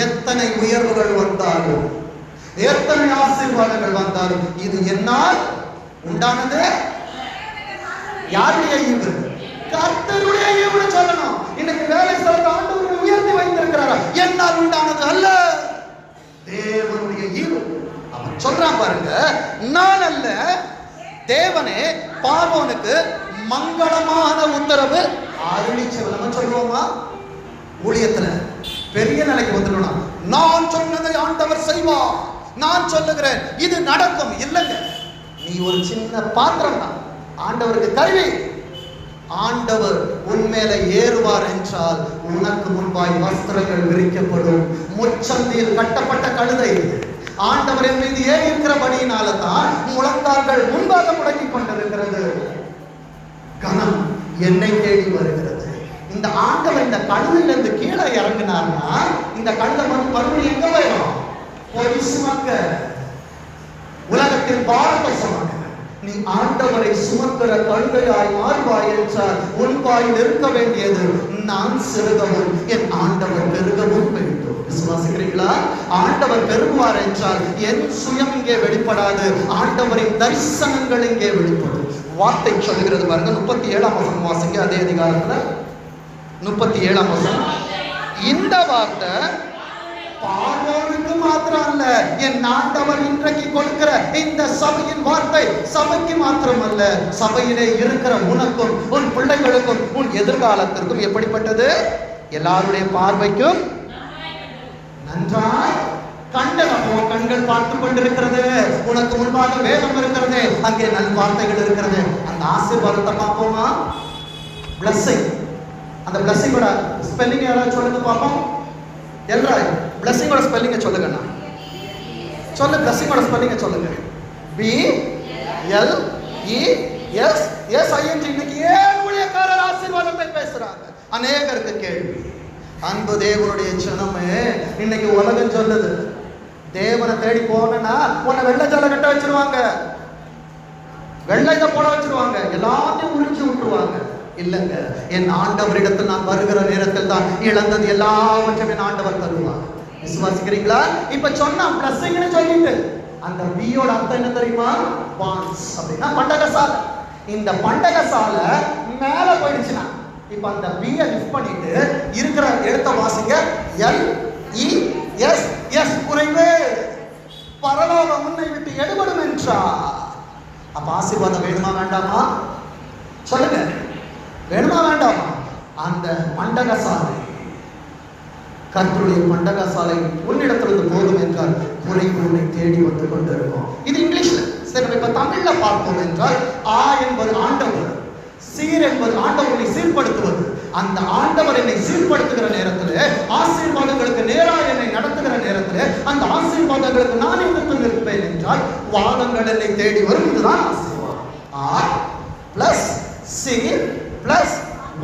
எத்தனை உயர்வுகள் வந்தாலும், எத்தனை ஆசீர்வாதங்கள் வந்தாலும், இது என்னால் உண்டானது. யாருடைய ஈவு? கர்த்தருடைய ஈவுன்னு சொல்லணும். இன்னைக்கு வேலை ஸ்தலத்தை ஆண்டவர் உயர்த்தி வைத்திருக்கிறாரா? என்னால் உண்டானது அல்ல, தேவனுடைய ஈவு. அவன் சொல்றான் பாருங்க, நான் அல்ல, தேவனே பார்வோனுக்கு மங்களமான உத்தரவு அருளிச்சவர். நம்ம சொல்லுவோமா? ஊழியத்துல பெரிய நிலைக்கு வந்துடணும். நான் சொன்னதை ஆண்டவர் செய்வார், நான் சொல்லுகிறேன், இது நடக்கும். இல்லைங்க, நீ ஒரு சின்ன பாத்திரம் தான், ஆண்டவருக்கு கருவி. ஆண்டவர் உன்மேல ஏறுவார் என்றால் உனக்கு முன்பாய் வஸ்திரங்கள் விரிக்கப்படும். முச்சந்தியில் கட்டப்பட்ட கழுதை ஆண்டவர் என் மீது ஏறி இருக்கிறபடியினால தான் முழங்கால்கள் முன்பாக முடங்கி கொண்டிருக்கிறது. கனம் என்னை தேடி வருகிறது. இந்த ஆண்டவர் இந்த கழுதையில இருந்து கீழே இறங்கினார்னா இந்த கழுதை மறுபடியும் எங்க போயிடும்? போய் சுமக்க, உலகத்தின் பாரத்தை சுமக்க. நீ ஆண்டவரை சுமக்கிற கழுதையாய் மாறுவாய் என்றால் உன் வாயில் இருக்க வேண்டியது, நான் சிறுகவும் என் ஆண்டவர் பெருகவும் வேண்டும். விசுவாசிக்கிறீங்களா? ஆண்டவர் பெருகுவார் என்றால் என் சுயம் இங்கே வெளிப்படாது, ஆண்டவரின் தரிசனங்கள் இங்கே வெளிப்படும். வார்த்தை சொல்லுகிறது பாருங்க, 37ஆம் வசனம் வாசிங்க. அதே அதிகாரத்துல 37ஆம் வசனம். இந்த வார்த்தை பார்வோனுக்கு மாத்திரம் அல்ல, என் ஆண்டவர் இன்றைக்கு கொடுக்கிற இந்த சபையின் வார்த்தை சபைக்கு மாத்திரம் அல்ல, சபையிலே இருக்கிற உனக்கும் உன் பிள்ளைகளுக்கும் உன் எதிர்காலத்திற்கும் எப்படிப்பட்டது? எல்லாருடைய பார்வைக்கும் நன்றாய் கண்டது. அப்போ கண்கள் பார்த்து கொண்டிருக்கிறது, உனக்கு முன்பாக வேதம் இருக்கிறது, அங்கே நல் வார்த்தைகள் இருக்கிறது. அந்த ஆசீர்வாதத்தை பார்ப்போமா? பிளஸிங். அந்த பிளஸிங்கோட ஸ்பெல்லிங் யாராவது சொல்லுங்க பார்ப்போம். எல்லாரும் பிளஸிங்கோட ஸ்பெல்லிங்க சொல்லுங்கண்ணா. சொல்லு, பிளஸிங்கோட ஸ்பெல்லிங்க சொல்லுங்க. BLESSING. இன்னைக்கு ஏன் ஊழியக்காரர் ஆசீர்வாதத்தை பேசுறாங்க? அநேகருக்கு கேள்வி. அன்பு தேவனுடைய ஜனமே, இன்னைக்கு உலகம் சொல்லுது, தேவனை தேடி போனா உன்னை வெள்ளை ஜாலை கட்ட வச்சிருவாங்க, வெள்ளை இதை போட வச்சிருவாங்க, எல்லாத்தையும் உறிஞ்சி விட்டுருவாங்க. இல்லைங்க, என் ஆண்டவரிடத்தில் நான் வருகிற நேரத்தில் தான் இழந்தது எல்லாவற்றையும் என் ஆண்டவர் தருவார். விசுவாசிக்கிறீங்களா? இப்ப சொன்னா பிளஸிங்னு சொல்லிட்டு அந்த பியோட அர்த்தம் என்ன தெரியுமா? பான்ஸ் அப்படின்னா பண்டகசாலை. இந்த பண்டகசாலை மேல போயிடுச்சுன்னா இப்ப அந்த பியை லிஃப்ட் பண்ணிட்டு இருக்கிற எழுத்த வாசிங்க. LESS. குறைவு. பரலோகம் உன்னை விட்டு எடுபடும் என்றார். அப்ப ஆசீர்வாதம் வேணுமா வேண்டாமா? சொல்லுங்க, வேணுமா வேண்டாமா? அந்த பண்டகசாலை, கர்த்தருடைய பண்டகசாலை உன்னிடத்திலிருந்து போதும் என்றால் குறைவு உன்னை தேடி வந்து கொண்டிருக்கும். இது இங்கிலீஷ்ல. சரி, நம்ம இப்ப தமிழ்ல பார்ப்போம் என்றால் ஆ என்பது ஆண்டவர், சீர் என்பது ஆண்டவரை சீர்படுத்துவது. அந்த ஆண்டவர் என்னை சீர்படுத்துகிற நேரத்தில், ஆசீர்வாதங்களுக்கு நேராக என்னை நடத்துகிற நேரத்தில், அந்த ஆசீர்வாதங்களுக்கு நான் எதிர்த்து நிற்பேன் என்றால் வாதங்கள் என்னை தேடி வரும். இதுதான் ஆசீர்வாதம். ஆ பிளஸ் சீர் பிளஸ்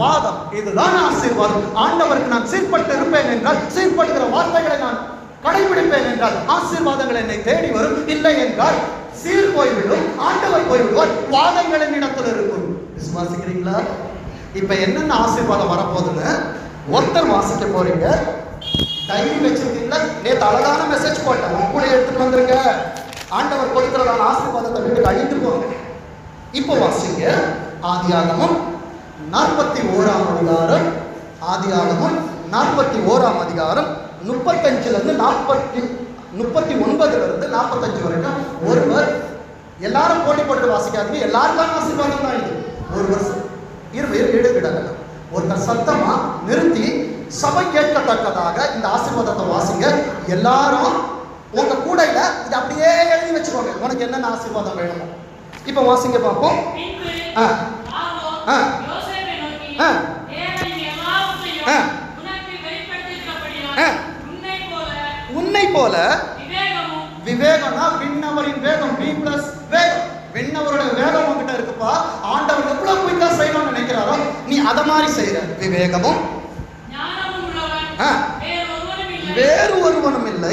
வாதம், இதுதான் ஆசீர்வாதம். ஆண்டவருக்கு நான் சீர்பட்டு இருப்பேன் என்றால், சீர்படுகிற வார்த்தைகளை நான் கடைபிடிப்பேன் என்றால் ஆசீர்வாதங்கள் என்னை தேடி வரும். இல்லை என்றால் சீர் போய்விடும், ஆண்டவர் போய்விடுவார், வாதங்கள் என்னிடத்தில் இருக்கும். விசுவாசிக்கிறீங்களா? இப்ப என்னென்ன ஆசீர்வாதம் வரப்போகுதுன்னு ஒருத்தர் வாசிக்க போறீங்க. டைரி வச்சிருக்கீங்களா? நேற்று அழகான மெசேஜ் போட்டேன், உங்க கூட எடுத்துட்டு வந்துருங்க. ஆண்டவர் கொடுக்கிறதான ஆசீர்வாதத்தை விட்டு அழிந்து போங்க. இப்போ வாசிங்க. ஆதியாகமம் 41ஆம் அதிகாரம். ஆதியாகமம் 41ஆம் அதிகாரம் 35லிருந்து 39லிருந்து 45 வரைக்கும். ஒருவர் எல்லாரும் போட்டி போட்டு வாசிக்காதீங்க, எல்லாருக்கான ஆசீர்வாதம் தான் இது. ஒருவர் ஈடுகிடலாம். ஒருத்தர் சத்தமா நிறுத்தி சபை கேட்கத்தக்கதாக இந்த ஆசீர்வாதத்தை வாசிங்க. எல்லாரும் உங்க கூடையில இது அப்படியே எழுதி வச்சுக்கோங்க, உனக்கு என்னென்ன ஆசீர்வாதம் வேணும். இப்ப வாசிங்க பார்ப்போம். உன்னை போல விவேகம்னா விண்ணவரின் வேகம், V பிளஸ் வேகம். விண்ணவருடைய வேகம் உங்ககிட்ட இருக்குப்பா. ஆண்டவர் எவ்வளவு குயிக்கா செய்யணும்னு நினைக்கிறாரோ நீ அதை மாதிரி செய்யற. விவேகமும் வேறு ஒருவனும் இல்லை.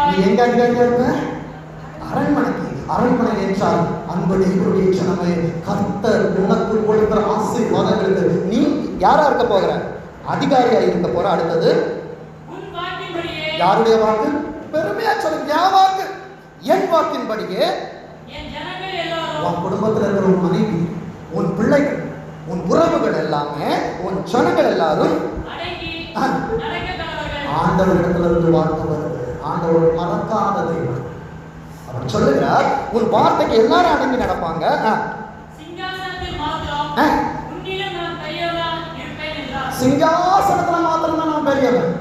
நீ எங்க அதிகாரியா இருக்க? அரண்மனைக்கு. அரண்மனை என்றால் அன்பு தேவனுடைய ஜனமே, கர்த்தர் உனக்கு கொடுக்கிற ஆசீர்வாதங்களுக்கு நீ யாரா இருக்க போகிற? அதிகாரியா இருக்க போற. அடுத்தது யாருடைய வாக்கு? பெருமையா சொல்லுங்க, என் வாக்கு, என் வாக்கின்படியே. உன் குடும்பத்தில் இருக்கிற உன் மனைவி, உன் பிள்ளைகள், உன் உறவுகள் எல்லாமே, உன் ஜனங்கள் எல்லாரும் ஆண்டவரிடத்துல இருந்து வார்த்தை வருது. ஆண்டவர் மறக்காத தெய்வம். அவர் சொல்லுகிறார், உன் வார்த்தைக்கு எல்லாரும் அடங்கி நடப்பாங்க. சிங்காசனத்துல மாத்திரம் தான் நான் பெரியவன்,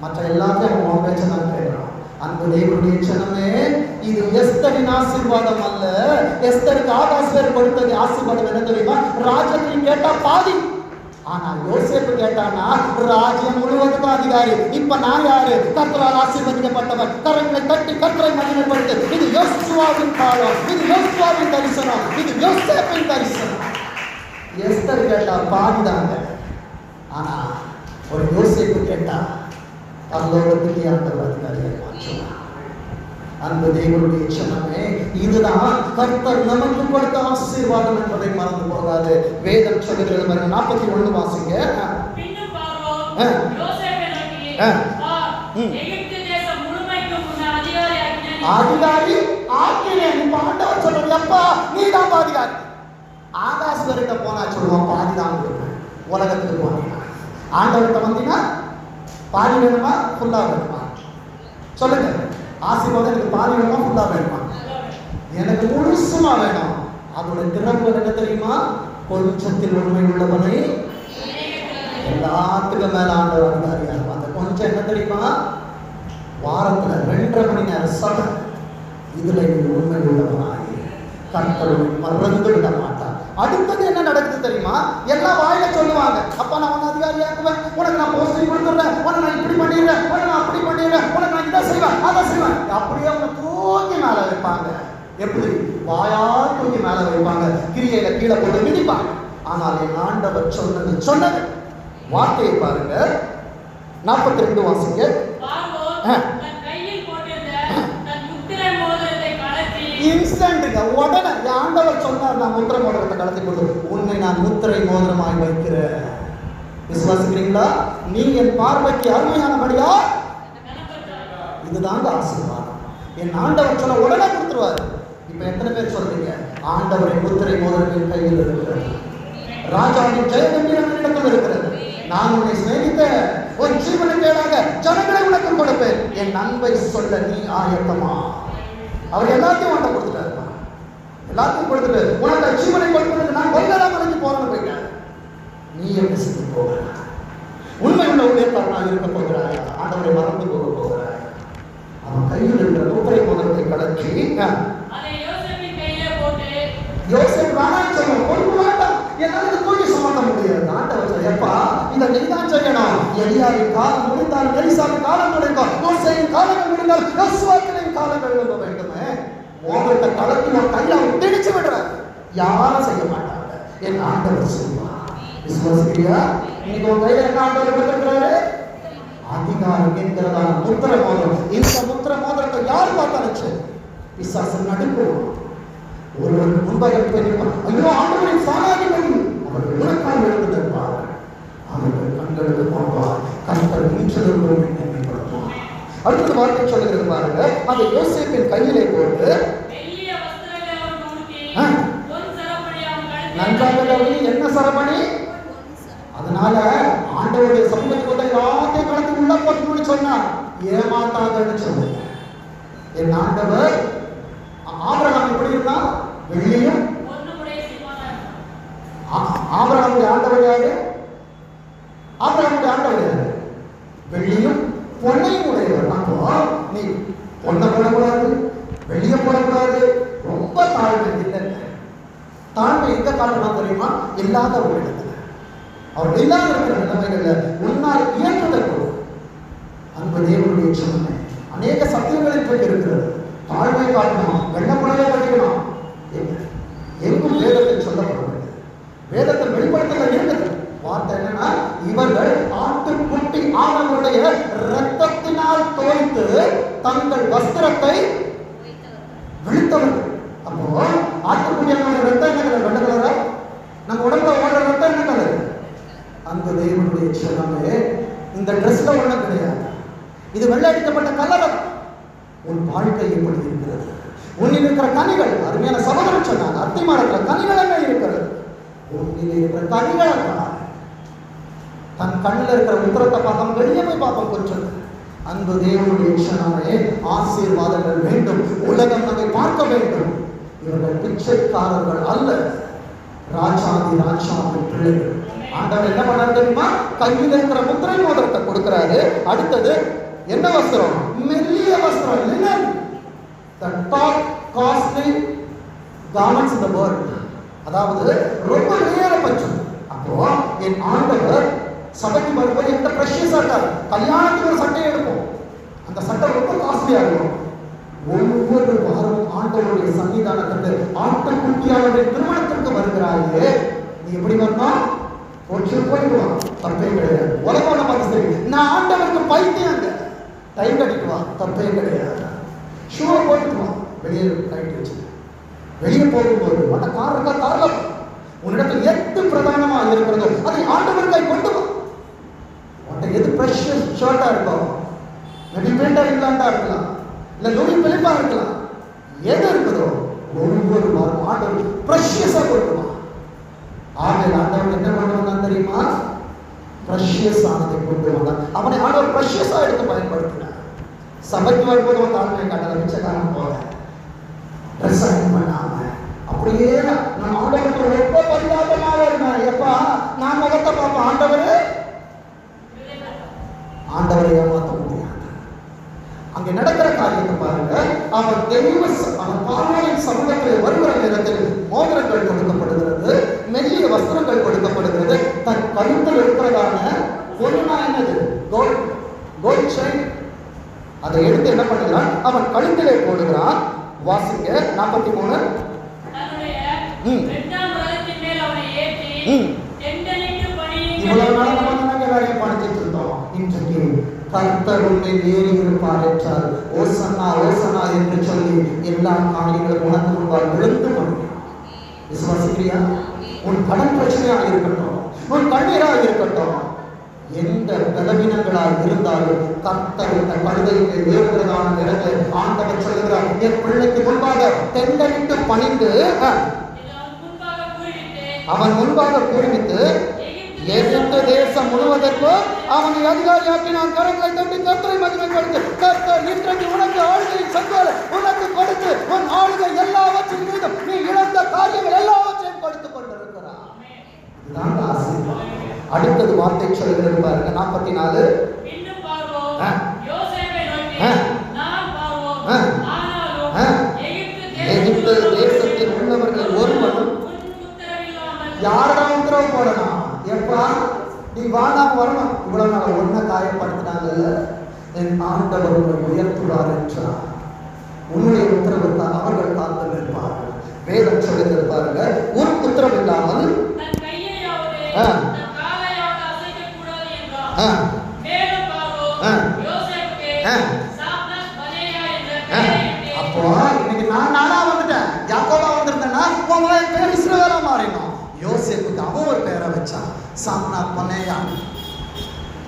மற்ற எல்லாத்தையும் அவன் பேச்ச நான் கேட்கிறோம். அன்பு தேவனுடைய ஜனமே, இது எஸ்தரின் ஆசீர்வாதம் அல்ல. எஸ்தருக்கு ஆகாஸ்வர் கொடுத்தது ஆசீர்வாதம் என்ன தெரியுமா? ராஜ்யத்தில் கேட்டா பாதி. ஆனா யோசேப்பு கேட்டானா ராஜ்யம் முழுவதுக்கும் அதிகாரி. இப்ப நான் யாரு? கர்த்தரால் ஆசீர்வதிக்கப்பட்டவன். கரங்களை தட்டி கர்த்தரை மகிமைப்படுத்து. இது யோசுவாவின் காலம், இது யோசுவாவின் தரிசனம், இது யோசேப்பின் தரிசனம். எஸ்தர் கேட்டா பாதிதாங்க. ஆனா ஒரு யோசேப்பு கேட்டா பரலோகத்துக்கு ஆண்டவர் அதிகாரியை மாற்றுவார். அன்பு தேவனுடைய ஜனமே, இதுதான் கர்த்தர் நமக்கு கொடுத்த ஆசீர்வாதம் என்பதை மறந்து போகாது. வேதம் சொல்லுகிறது. 41 வாசிங்க. அதிகாரி ஆக்கினேன். இப்ப ஆண்டவர் சொல்றது, அப்பா நீ தான் அதிகாரி. ஆகாஸ்வரிட்ட போனா சொல்லுவான் பாதி தான். உலகத்துக்கு போனீங்கன்னா ஆண்டவர்கிட்ட வந்தீங்கன்னா பாதி வேணுமா ஃபுல்லா வேணுமா? சொல்லுங்க. ஆசீர்வாதம் எனக்கு பாதி வேணுமா ஃபுல்லா வேணுமா? எனக்கு முழுசுமா வேணும். அதோட திறப்பு என்ன தெரியுமா? கொஞ்சத்தில் உண்மை உள்ளவனை எல்லாத்துக்கும் மேல ஆண்டவர் அதிகாரியா இருப்பான். அந்த கொஞ்சம் என்ன தெரியுமா? வாரத்துல 2.5 மணி நேரம் சபை. இதுல நீங்க உண்மை உள்ளவனாகி கர்த்தரை மறந்து விட மாட்டான். அடுத்தது என்ன நடக்குது தெரியுமா? எல்லாம் வாயில சொல்லுவாங்க, அப்பா நான் உன்னை அதிகாரியாக்குவேன், உனக்கு நான் போஸ்டிங் கொடுத்துடுறேன், உனக்கு நான் இப்படி பண்ணிடுறேன், உனக்கு நான் அப்படி பண்ணிடுறேன், உனக்கு நான் இதை செய்வேன் அதை செய்வேன். அப்படியே அவங்க தூக்கி மேல வைப்பாங்க. எப்படி? வாயால் தூக்கி மேல வைப்பாங்க, கிரியையில கீழே போட்டு மிதிப்பாங்க. ஆனால் என் ஆண்டவர் சொன்னது வார்த்தையை பாருங்க. 42 வாசிங்க. இன்ஸ்டன்ட்ங்க, உடனே ஆண்டவர் சொன்னார், நான் முத்திரை மோதிரத்தை கலத்தி கொடு, உன்னை நான் முத்திரை மோதிரமாய் வைக்கிறேன். விசுவாசிக்கிறீங்களா? நீ என் பார்வைக்கு அருமையானபடியா. இதுதாங்க ஆசீர்வாதம். என் ஆண்டவர் சொன்ன உடனே கொடுத்துருவாரு. இப்ப எத்தனை பேர் சொல்றீங்க, ஆண்டவரை முத்திரை மோதிரத்தின் கையில் இருக்கிறது, ராஜாவின் ஜெயகம்பீரம் இடத்தில் இருக்கிறது, நான் உன்னை சிநேகித்த ஒரு ஜீவனை கேளாக ஜனங்களை உனக்கு கொடுப்பேன், என் அன்பை சொல்ல நீ ஆயத்தமா? அவர் எல்லாத்தையும் அவன்கிட்ட கொடுத்துட்டாரு. எல்லாத்தையும் கொடுத்துட்டு உனக்கு ஜீவனை கொடுப்பதற்கு நான் கொல்லலாம் அழைஞ்சு போறேன்னு போயிட்டேன். நீ எப்படி செஞ்சு போகிற? உண்மை உள்ள ஊழியக்காரனாக இருக்க போகிறாய், ஆண்டவரை மறந்து போக போகிறாய். அவன் கையில் இருக்கிற முத்திரை மோதிரத்தை கலக்கி யோசேப்பு வேணான்னு சொல்லுவோம், கொடுக்க வேண்டாம், என்னால தூக்கி சுமத்த முடியாது. ஆண்டவர் எப்பா இதை நீதான் செய்யணும். எலியாவின் காலம் முடிந்தால் எலிசாவின் காலம் முடிக்கும், மோசேயின் காலங்கள் முடிந்தால் யோசுவாவின் காலங்கள் எழும்ப வேண்டுமே. மோதிரத்தை கலக்கி ஒரு கையில் அவர் திணிச்சு விடுறாரு. யாரும் செய்ய மாட்டாங்க, என் ஆண்டவர் செய்வார். விசுவாசிக்கிறியா? இன்னைக்கு உன் கையில என்ன ஆண்டவர் கொடுத்திருக்கிறாரு? அதிகாரம் என்கிறதான முத்திர மோதிரம். இந்த முத்திர மோதிரத்தை யார் பார்த்தாச்சு பிசாசு நடுக்குவோம். ஒருவருக்கு முன்பாக தெரியுமா, ஐயோ ஆண்டவரின் சாராதிபதி, அவர்கள் உனக்காக எழுந்திருப்பார், அவர்கள் கண்களுக்கு போவார், கண்கள் நீச்சலும் நினைப்படுத்துவார். அடுத்த வார்த்தை சொல்லுகிறது பாருங்க, அந்த யோசேப்பின் கையிலே போட்டு நன்றாக என்ன சரபணி. அதனால ஆண்டவருடைய சமூகத்துக்கு எல்லாத்தையும் கலந்து உள்ள போட்டு சொன்னார், ஏமாத்தாதன்னு சொல்லுங்க. என் ஆண்டவர் ஆபிரகாம் எப்படி இருந்தா? வெள்ளியும். ஆபிரகாமுடைய ஆண்டவர் யாரு? ஆபிரகாமுடைய ஆண்டவர் யாரு? வெள்ளியும் பொன்னையும் உடையவர். அப்போ நீ பொண்ணை போடக்கூடாது, வெளிய போடக்கூடாது, ரொம்ப தாழ்மை இல்லைங்க. தாழ்மை எங்க காரணம் தெரியுமா? இல்லாத ஒரு இடத்துல, அவர் இல்லாத இருக்கிற நிலைமைகள்ல உன்னால் இயற்றுதல் போடும். அன்பு தேவனுடைய சொன்ன அநேக சத்தியங்களில் போய் இருக்கிறது. தாழ்மை காட்டணும், வெள்ளப்படையே படிக்கணும், எங்கும் வேதத்தில் சொல்லப்படுகிறது. வேதத்தில் வெளிப்படுத்தல இருக்குது. வார்த்தை என்னன்னா, இவர்கள் ஆட்டுக்குட்டி ஆனவருடைய இரத்தத்தினால் தோய்த்து தங்கள் வஸ்திரத்தை விழித்தவர்கள். அப்போ ஆட்டுக்குட்டியான ரத்தம் என்ன கலர்? வெள்ளை கலரா? நம்ம உடம்புல ஓடுற ரத்தம் என்ன கலர்? அந்த தேவனுடைய சின்னமே இந்த ட்ரெஸ்ல ஒண்ணும் கிடையாது. இது வெள்ளை அடிக்கப்பட்ட கலர். உன் வாழ்க்கை எப்படி இருக்கிறது? உன்னில் இருக்கிற கனிகள், அருமையான சகோதரன் சொன்னாங்க, அத்திமரத்துல கனிகள் என்ன இருக்கிறது? உன்னில் இருக்கிற கனிகள் தன் கண்ணில் இருக்கிற உத்தரத்தை பார்க்க வெளியே போய் பார்ப்போம் கொஞ்சம். அன்பு தேவனுடைய சின்னமே ஆசீர்வாதங்கள் வேண்டும். உலகம் நம்மை பார்க்க வேண்டும். இவர்கள் பிச்சைக்காரர்கள் அல்ல, ராஜாதி ராஜாவின் பிள்ளைகள். ஆண்டவர் என்ன பண்ணாரு தெரியுமா? கையில் இருக்கிற முத்திரை மோதிரத்தை கொடுக்கிறாரு. அடுத்தது என்ன வஸ்திரம்? மெல்லிய வஸ்திரம், linen, the top costly garments in the world. அதாவது ரொம்ப நேர பட்சம். அப்போ என் ஆண்டவர் சபைக்கு வரும்போது எந்த பிரஷியஸா இருக்காரு. கல்யாணத்துக்கு ஒரு சட்டை எடுப்போம், அந்த சட்டை ரொம்ப காஸ்ட்லியா இருக்கும். ஒவ்வொரு வாரமும் ஆண்டவருடைய சன்னிதானத்துக்கு ஆட்டுக்குட்டியாளருடைய திருமணத்திற்கு வருகிறாயே, நீ எப்படி வரணும்? போயிடுவான், தப்பே கிடையாது. உலகம் பார்த்து சரி, நான் ஆண்டவருக்கு பைத்தியங்க, டை கட்டிக்குவான், தப்பே கிடையாது. ஷூவை போட்டுக்குவான், வெளியே டைட் வச்சு வெளியே போகும்போது மற்ற கார் இருக்கா, கார்ல உன்னிடத்தில் எது பிரதானமா இருக்கிறதோ அதை ஆண்டவருக்காய் கொண்டு வா. உன்கிட்ட எது ப்ரெஷியஸ் ஷர்ட்டா இருக்கும், ரெடிமேடா இங்கிலாண்டா இருக்கலாம், இல்ல லூயி பிலிப்பா இருக்கலாம், எது இருக்குதோ ஒவ்வொரு வாரம் ஆண்டவர் ப்ரெஷியஸா கொடுக்குவான். ஆகவே ஆண்டவர் என்ன கொண்டு வந்தான் தெரியுமா? ப்ரெஷியஸ் ஆனதை கொண்டு வந்தான். அவனை ஆண்டவர் ப்ரெஷியஸா எடுத்து பயன்படுத்தினார். சபைக்கு வரும்போது ஒரு தாழ்மையை காட்டல, மிச்சக்காரன் போல ட்ரெஸ் அயன் பண்ணாம அப்படியே நான் ஆண்டவருக்கு ரொம்ப பரிதாபமாக இருந்தேன். எப்பா நான் முகத்தை பார்ப்பேன், ஆண்டவர் அவன் பார்வோனின் சமூகத்தில் வருகிற நேரத்தில் மோதிரங்கள் கொடுக்கப்படுகிறது, மெல்லிய வஸ்திரங்கள் கொடுக்கப்படுகிறது. தன் கழுத்தில் இருக்கிறதான பொருளா என்னது? Gold chain. அதை எடுத்து என்ன பண்ணுகிறான்? அவன் கழுத்திலே போடுகிறான். வாசிங்க 43. இவ்வளவு நாள் நம்ம வேலையை படிச்சுட்டு இருந்தோம். இன்றைக்கு கர்த்தர் உன்னை ஏறி இருப்பார் என்றால் ஓசன்னா ஓசன்னா என்று சொல்லி எல்லா காரியங்களும் உனக்கு முன்பால் விழுந்து பண்ணும். விசுவாசிக்கிறியா? உன் கடன் பிரச்சனையாக இருக்கட்டும், உன் கண்ணீராக இருக்கட்டும், எந்த பலவீனங்களாக இருந்தாலும் கர்த்தர் இந்த கழுதையை ஏறுகிறதான நேரத்தில் ஆண்டவர் சொல்லுகிறார், என் பிள்ளைக்கு முன்பாக தெண்டனிட்டு பணிந்து அவன் முன்பாக கூறிவிட்டு எகிப்து தேசம் முழுவதற்கும் அவனை அதிகாரியாக்கினான். கரங்களை தட்டி கர்த்தரை மகிமைப்படுத்து. கர்த்தர் இன்றைக்கு உனக்கு ஆளுகையின் செங்கோலை உனக்கு கொடுத்து உன் ஆளுகை எல்லாவற்றின் மீதும் நீ இழந்த காரியங்கள் எல்லாவற்றையும் கொடுத்துக் கொண்டிருக்கிறார். இதுதான் ஆசீர்வாதம். அடுத்தது வார்த்தை சொல்லுகிறது பாருங்க 44. எகிப்து தேசத்தில் உள்ளவர்கள் ஒருவரும் யாரெல்லாம் உத்தரவு போடணும்? எப்பா நீ வானாம வரணும். இவ்வளவு நாள் ஒன்ன காயப்படுத்தினாங்கல்ல, என் ஆண்டவர் உயர்த்துவார் என்றார். உன்னுடைய உத்தரவுக்கு அவர்கள் காத்து நிற்பார்கள். வேதம் சொல்லுகிறது பாருங்க, ஒரு உத்தரவு இல்லாமல் அப்போ இன்னைக்கு நானா வந்துட்டேன், யாக்கோபா வந்திருந்தேன்னா உன் பேர் இஸ்ரவேலா மாறினோம். யோசேப்புக்கு அவன் ஒரு பேரை வச்சான், சாம்னா பொன்னையா.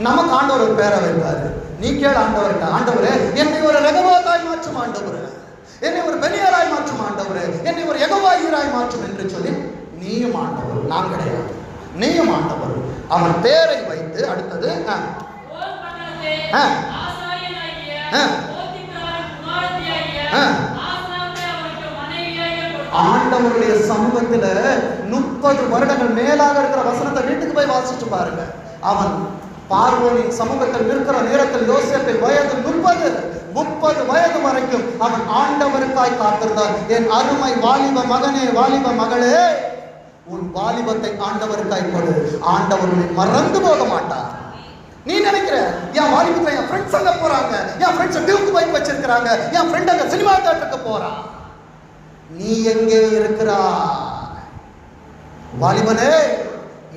நமக்கு ஆண்டவர் ஒரு பேரை வைப்பாரு. நீ கேளு ஆண்டவர்கிட்ட, ஆண்டவரே என்னை ஒரு ரெகவாத்தாய் மாற்றும் ஆண்டவரே, என்னை ஒரு பெலியராய் மாற்றும் ஆண்டவரே, என்னை ஒரு எகவாயிராய் மாற்றும் என்று சொல்லி நீயும் ஆண்டவர், நான் கிடையாது, நீயும் ஆண்டவர். அவன் பேரை வைத்து அடுத்தது ஆண்டவருடைய சமூகத்துல 30 வருடங்கள் மேலாக இருக்கிற வசனத்தை வீட்டுக்கு போய் வாசிச்சு பாருங்க. அவன் பார்வோனின் சமூகத்தில் இருக்கிற நேரத்தில் யோசேப்பின் வயது 30 வயது வரைக்கும் அவன் ஆண்டவருக்காய் காத்திருந்தான். என் அருமை வாலிப மகனே, வாலிப மகளே, உன் வாலிபத்தை ஆண்டவருக்காய் கொடு. ஆண்டவரை மறந்து போக மாட்டார். நீ நினைக்கிற என் வாலிபத்தை என் ஃப்ரெண்ட்ஸ் அங்க போறாங்க, என் ஃப்ரெண்ட்ஸ் டியூக் பைக் வச்சிருக்கிறாங்க, என் ஃப்ரெண்ட் அங்க சினிமா தியேட்டருக்கு போறான். நீ எங்கே இருக்கிறாய்? வாலிபனே,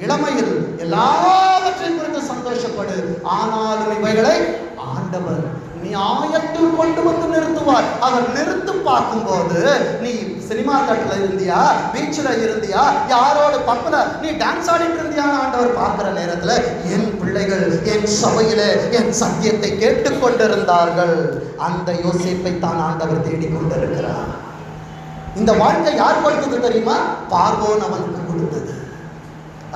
இளமையில் எல்லாவற்றையும் குறித்து சந்தோஷப்படு. ஆனாலும் இவைகளை ஆண்டவர் நியாயத்தில் கொண்டு வந்து நிறுத்துவார். அவர் நிறுத்து பார்க்கும்போது நீ சினிமா தட்டுல இருந்தியா, பீச்சில் இருந்தியா, யாரோட பக்கத்துல நீ டான்ஸ் ஆடிட்டு இருந்தியான ஆண்டவர் பார்க்கிற நேரத்துல என் பிள்ளைகள் என் சபையில என் சத்தியத்தை கேட்டுக்கொண்டிருந்தார்கள். அந்த யோசேப்பை தான் ஆண்டவர் தேடிக்கொண்டிருக்கிறார். இந்த வாழ்க்கை யார் கொடுத்தது தெரியுமா? பார்வோன் அவனுக்கு கொடுத்தது.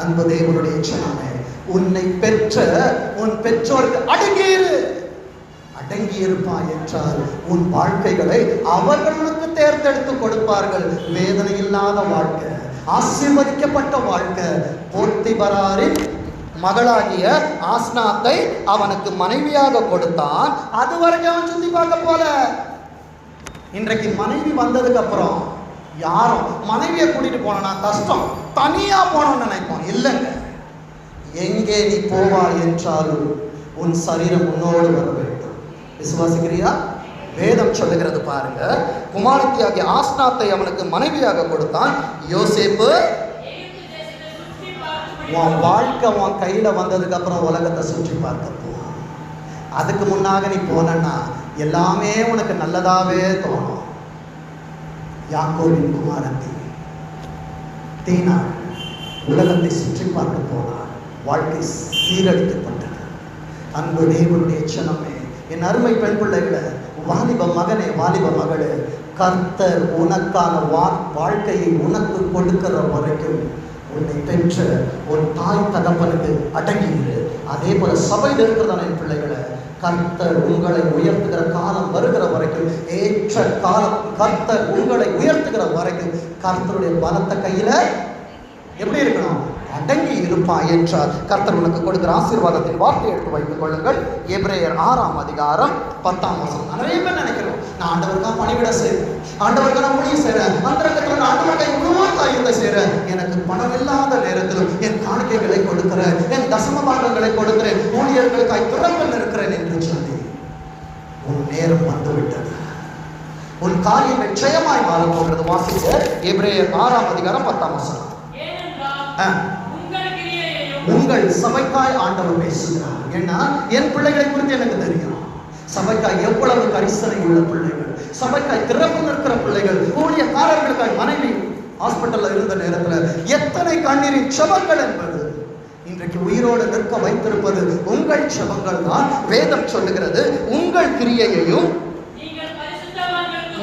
அன்பு தேவனுடைய ஜனமே, உன்னை பெற்ற உன் பெற்றோருக்கு அடங்கி இருப்பாய் என்றால் உன் வாழ்க்கைகளை அவர்களுக்கு தேர்ந்தெடுத்து கொடுப்பார்கள். வேதனை இல்லாத வாழ்க்கை, ஆசீர்வதிக்கப்பட்ட வாழ்க்கை. போத்திபராரின் மகளாகிய ஆஸ்னாத்தை அவனுக்கு மனைவியாக கொடுத்தான். அதுவரைக்கும் அவன் சுத்தி பார்க்க போல. இன்றைக்கு மனைவி வந்ததுக்கு அப்புறம் யாரும் மனைவியை கூட்டிட்டு போனா கஷ்டம், தனியா போனோம்னு நினைப்போம். இல்லைங்க, எங்கே நீ போவாய் என்றாலும் உன் சரீரம் உன்னோடு வர வேண்டும். விசுவாசிக்கிறியா? வேதம் சொல்லுகிறது பாருங்க, குமாரத்தியாகிய ஆஸ்னாத்தை அவனுக்கு மனைவியாக கொடுத்தான். யோசேப்பு உன் வாழ்க்கை உன் கையில வந்ததுக்கு அப்புறம் உலகத்தை சுற்றி பார்க்க போ. அதுக்கு முன்னாக நீ போனா எல்லாமே உனக்கு நல்லதாவே தோணும். யாக்கோபின் குமாரத்தி தீனாள் உலகத்தை சுற்றி பார்க்க போனார். வாழ்க்கை சீரழிக்கப்பட்டது. அன்பு தேவனுடைய ஜனமே, என் அருமை பெண் பிள்ளைகளை, வாலிப மகனே, வாலிப மகளே, கர்த்தர் உனக்கான வாழ்க்கையை உனக்கு கொடுக்கிற வரைக்கும் உன்னை பெற்ற ஒரு தாய் தகப்பனுக்கு அடங்கிடு. அதே போல சபையில் இருக்கிறதான என் பிள்ளைகளை, கர்த்தர் உங்களை உயர்த்துகிற காலம் வருகிற வரைக்கும், ஏற்ற காலம் கர்த்தர் உங்களை உயர்த்துகிற வரைக்கும் கர்த்தருடைய பலத்த கையில எப்படி இருக்கணும்? அடங்கி இருப்பாய் என்றார். கர்த்தர் உனக்கு கொடுக்கிற ஆசீர்வாதத்தின் வார்த்தை எடுத்து வைத்துக் கொள்ளுங்கள். எபிரேயர் 6ஆம் அதிகாரம் 10ஆம் வசனம். நிறைய பேர் நினைக்கிறோம், நான் ஆண்டவருக்காக பணிவிட செய்றேன், ஆண்டவருக்கு நான் ஊழியம் செய்றேன், அந்தரங்கத்தில் நான் ஆண்டவருக்காக இவ்வளவு காரியத்தை செய்றேன், எனக்கு பணம் இல்லாத நேரத்திலும் என் காணிக்கைகளை கொடுக்கிறேன், என் தசம பாகங்களை கொடுக்கிறேன், ஊழியர்களுக்காய் துறப்பில் இருக்கிறேன் என்று சொல்லி உன் நேரம் வந்துவிட்டது. உன் காரியம் நிச்சயமாய் மாறப் போகிறது. வாசிக்க எபிரேயர் 6ஆம் அதிகாரம் 10ஆம் வசனம். உங்கள் சபைக்காய் ஆண்டவர் பேசுகிறார். ஏன்னா என் பிள்ளைகளை குறித்து எனக்கு தெரியும். சபைக்காய் எவ்வளவு கரிசனை உள்ள பிள்ளைகள், சபைக்காய் திறப்பு நிற்கிற பிள்ளைகள், ஊழியக்காரர்களுக்காய் மனைவி ஹாஸ்பிட்டல்ல இருந்த நேரத்தில் எத்தனை கண்ணீரின் செபங்கள் என்பது இன்றைக்கு உயிரோடு நிற்க வைத்திருப்பது உங்கள் செபங்கள் தான். வேதம் சொல்லுகிறது, உங்கள் கிரியையையும்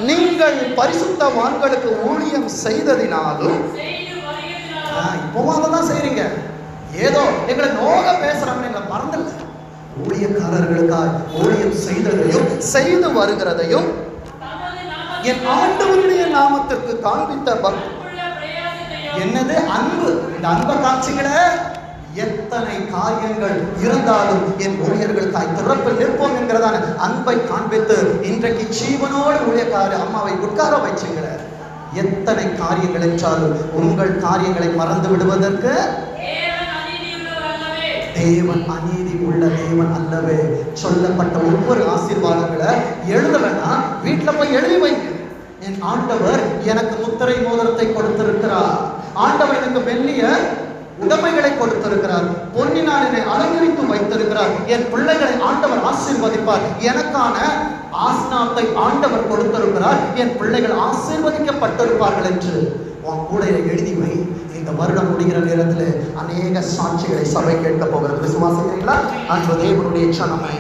நீங்கள் பரிசுத்தவான்களுக்கு ஊழியம் செய்ததினாலும். இப்பவும் அதெல்லாம் செய்றீங்க. ஏதோ எங்களை நோக பேசுறாங்கன்னு எங்களை மறந்துள்ள. ஊழியக்காரர்களுக்காக ஊழியம் செய்ததையும் செய்து வருகிறதையும் என் ஆண்டவருடைய நாமத்திற்கு காண்பித்த என்னது அன்பு. இந்த அன்பை காட்சிகள எத்தனை காரியங்கள் இருந்தாலும் என் ஊழியர்களுக்காய் திறப்பில் நிற்போம் என்கிறதான அன்பை காண்பித்து இன்றைக்கு ஜீவனோடு ஊழியக்கார அம்மாவை உட்கார வச்சுங்கிற எத்தனை காரியங்கள் என்றாலும் உங்கள் காரியங்களை மறந்து விடுவதற்கு தேவன் அநீதி உள்ள தேவன் அல்லவே. சொல்லப்பட்ட ஒவ்வொரு ஆசீர்வாதங்களை எழுதலன்னா வீட்டுல போய் எழுதி வைங்க. என் ஆண்டவர் எனக்கு முத்திரை மோதிரத்தை கொடுத்திருக்கிறார், ஆண்டவர் எனக்கு வெள்ளிய உடைமைகளை கொடுத்திருக்கிறார், பொன்னினால் என்னை அலங்கரித்து வைத்திருக்கிறார், என் பிள்ளைகளை ஆண்டவர் ஆசீர்வதிப்பார், எனக்கான ஆஸ்நாத்தை ஆண்டவர் கொடுத்திருக்கிறார், என் பிள்ளைகள் ஆசீர்வதிக்கப்பட்டிருப்பார்கள் என்று உன் கூட எழுதி வை. இந்த வருடம் முடிகிற நேரத்தில் அநேக சாட்சிகளை சபை கேட்க போகிறது. விசுவாசிக்கிறீங்களா? அன்பு தேவனுடைய சனமே,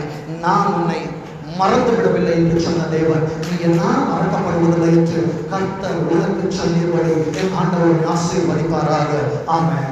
நான் உன்னை மறந்து விடவில்லை என்று சொன்ன தேவன், நீ என்னால் மறக்கப்படுவதில்லை என்று கர்த்தர் உனக்கு சொல்லியபடி என் ஆண்டவரை ஆசீர்வதிப்பாராக. ஆமென்.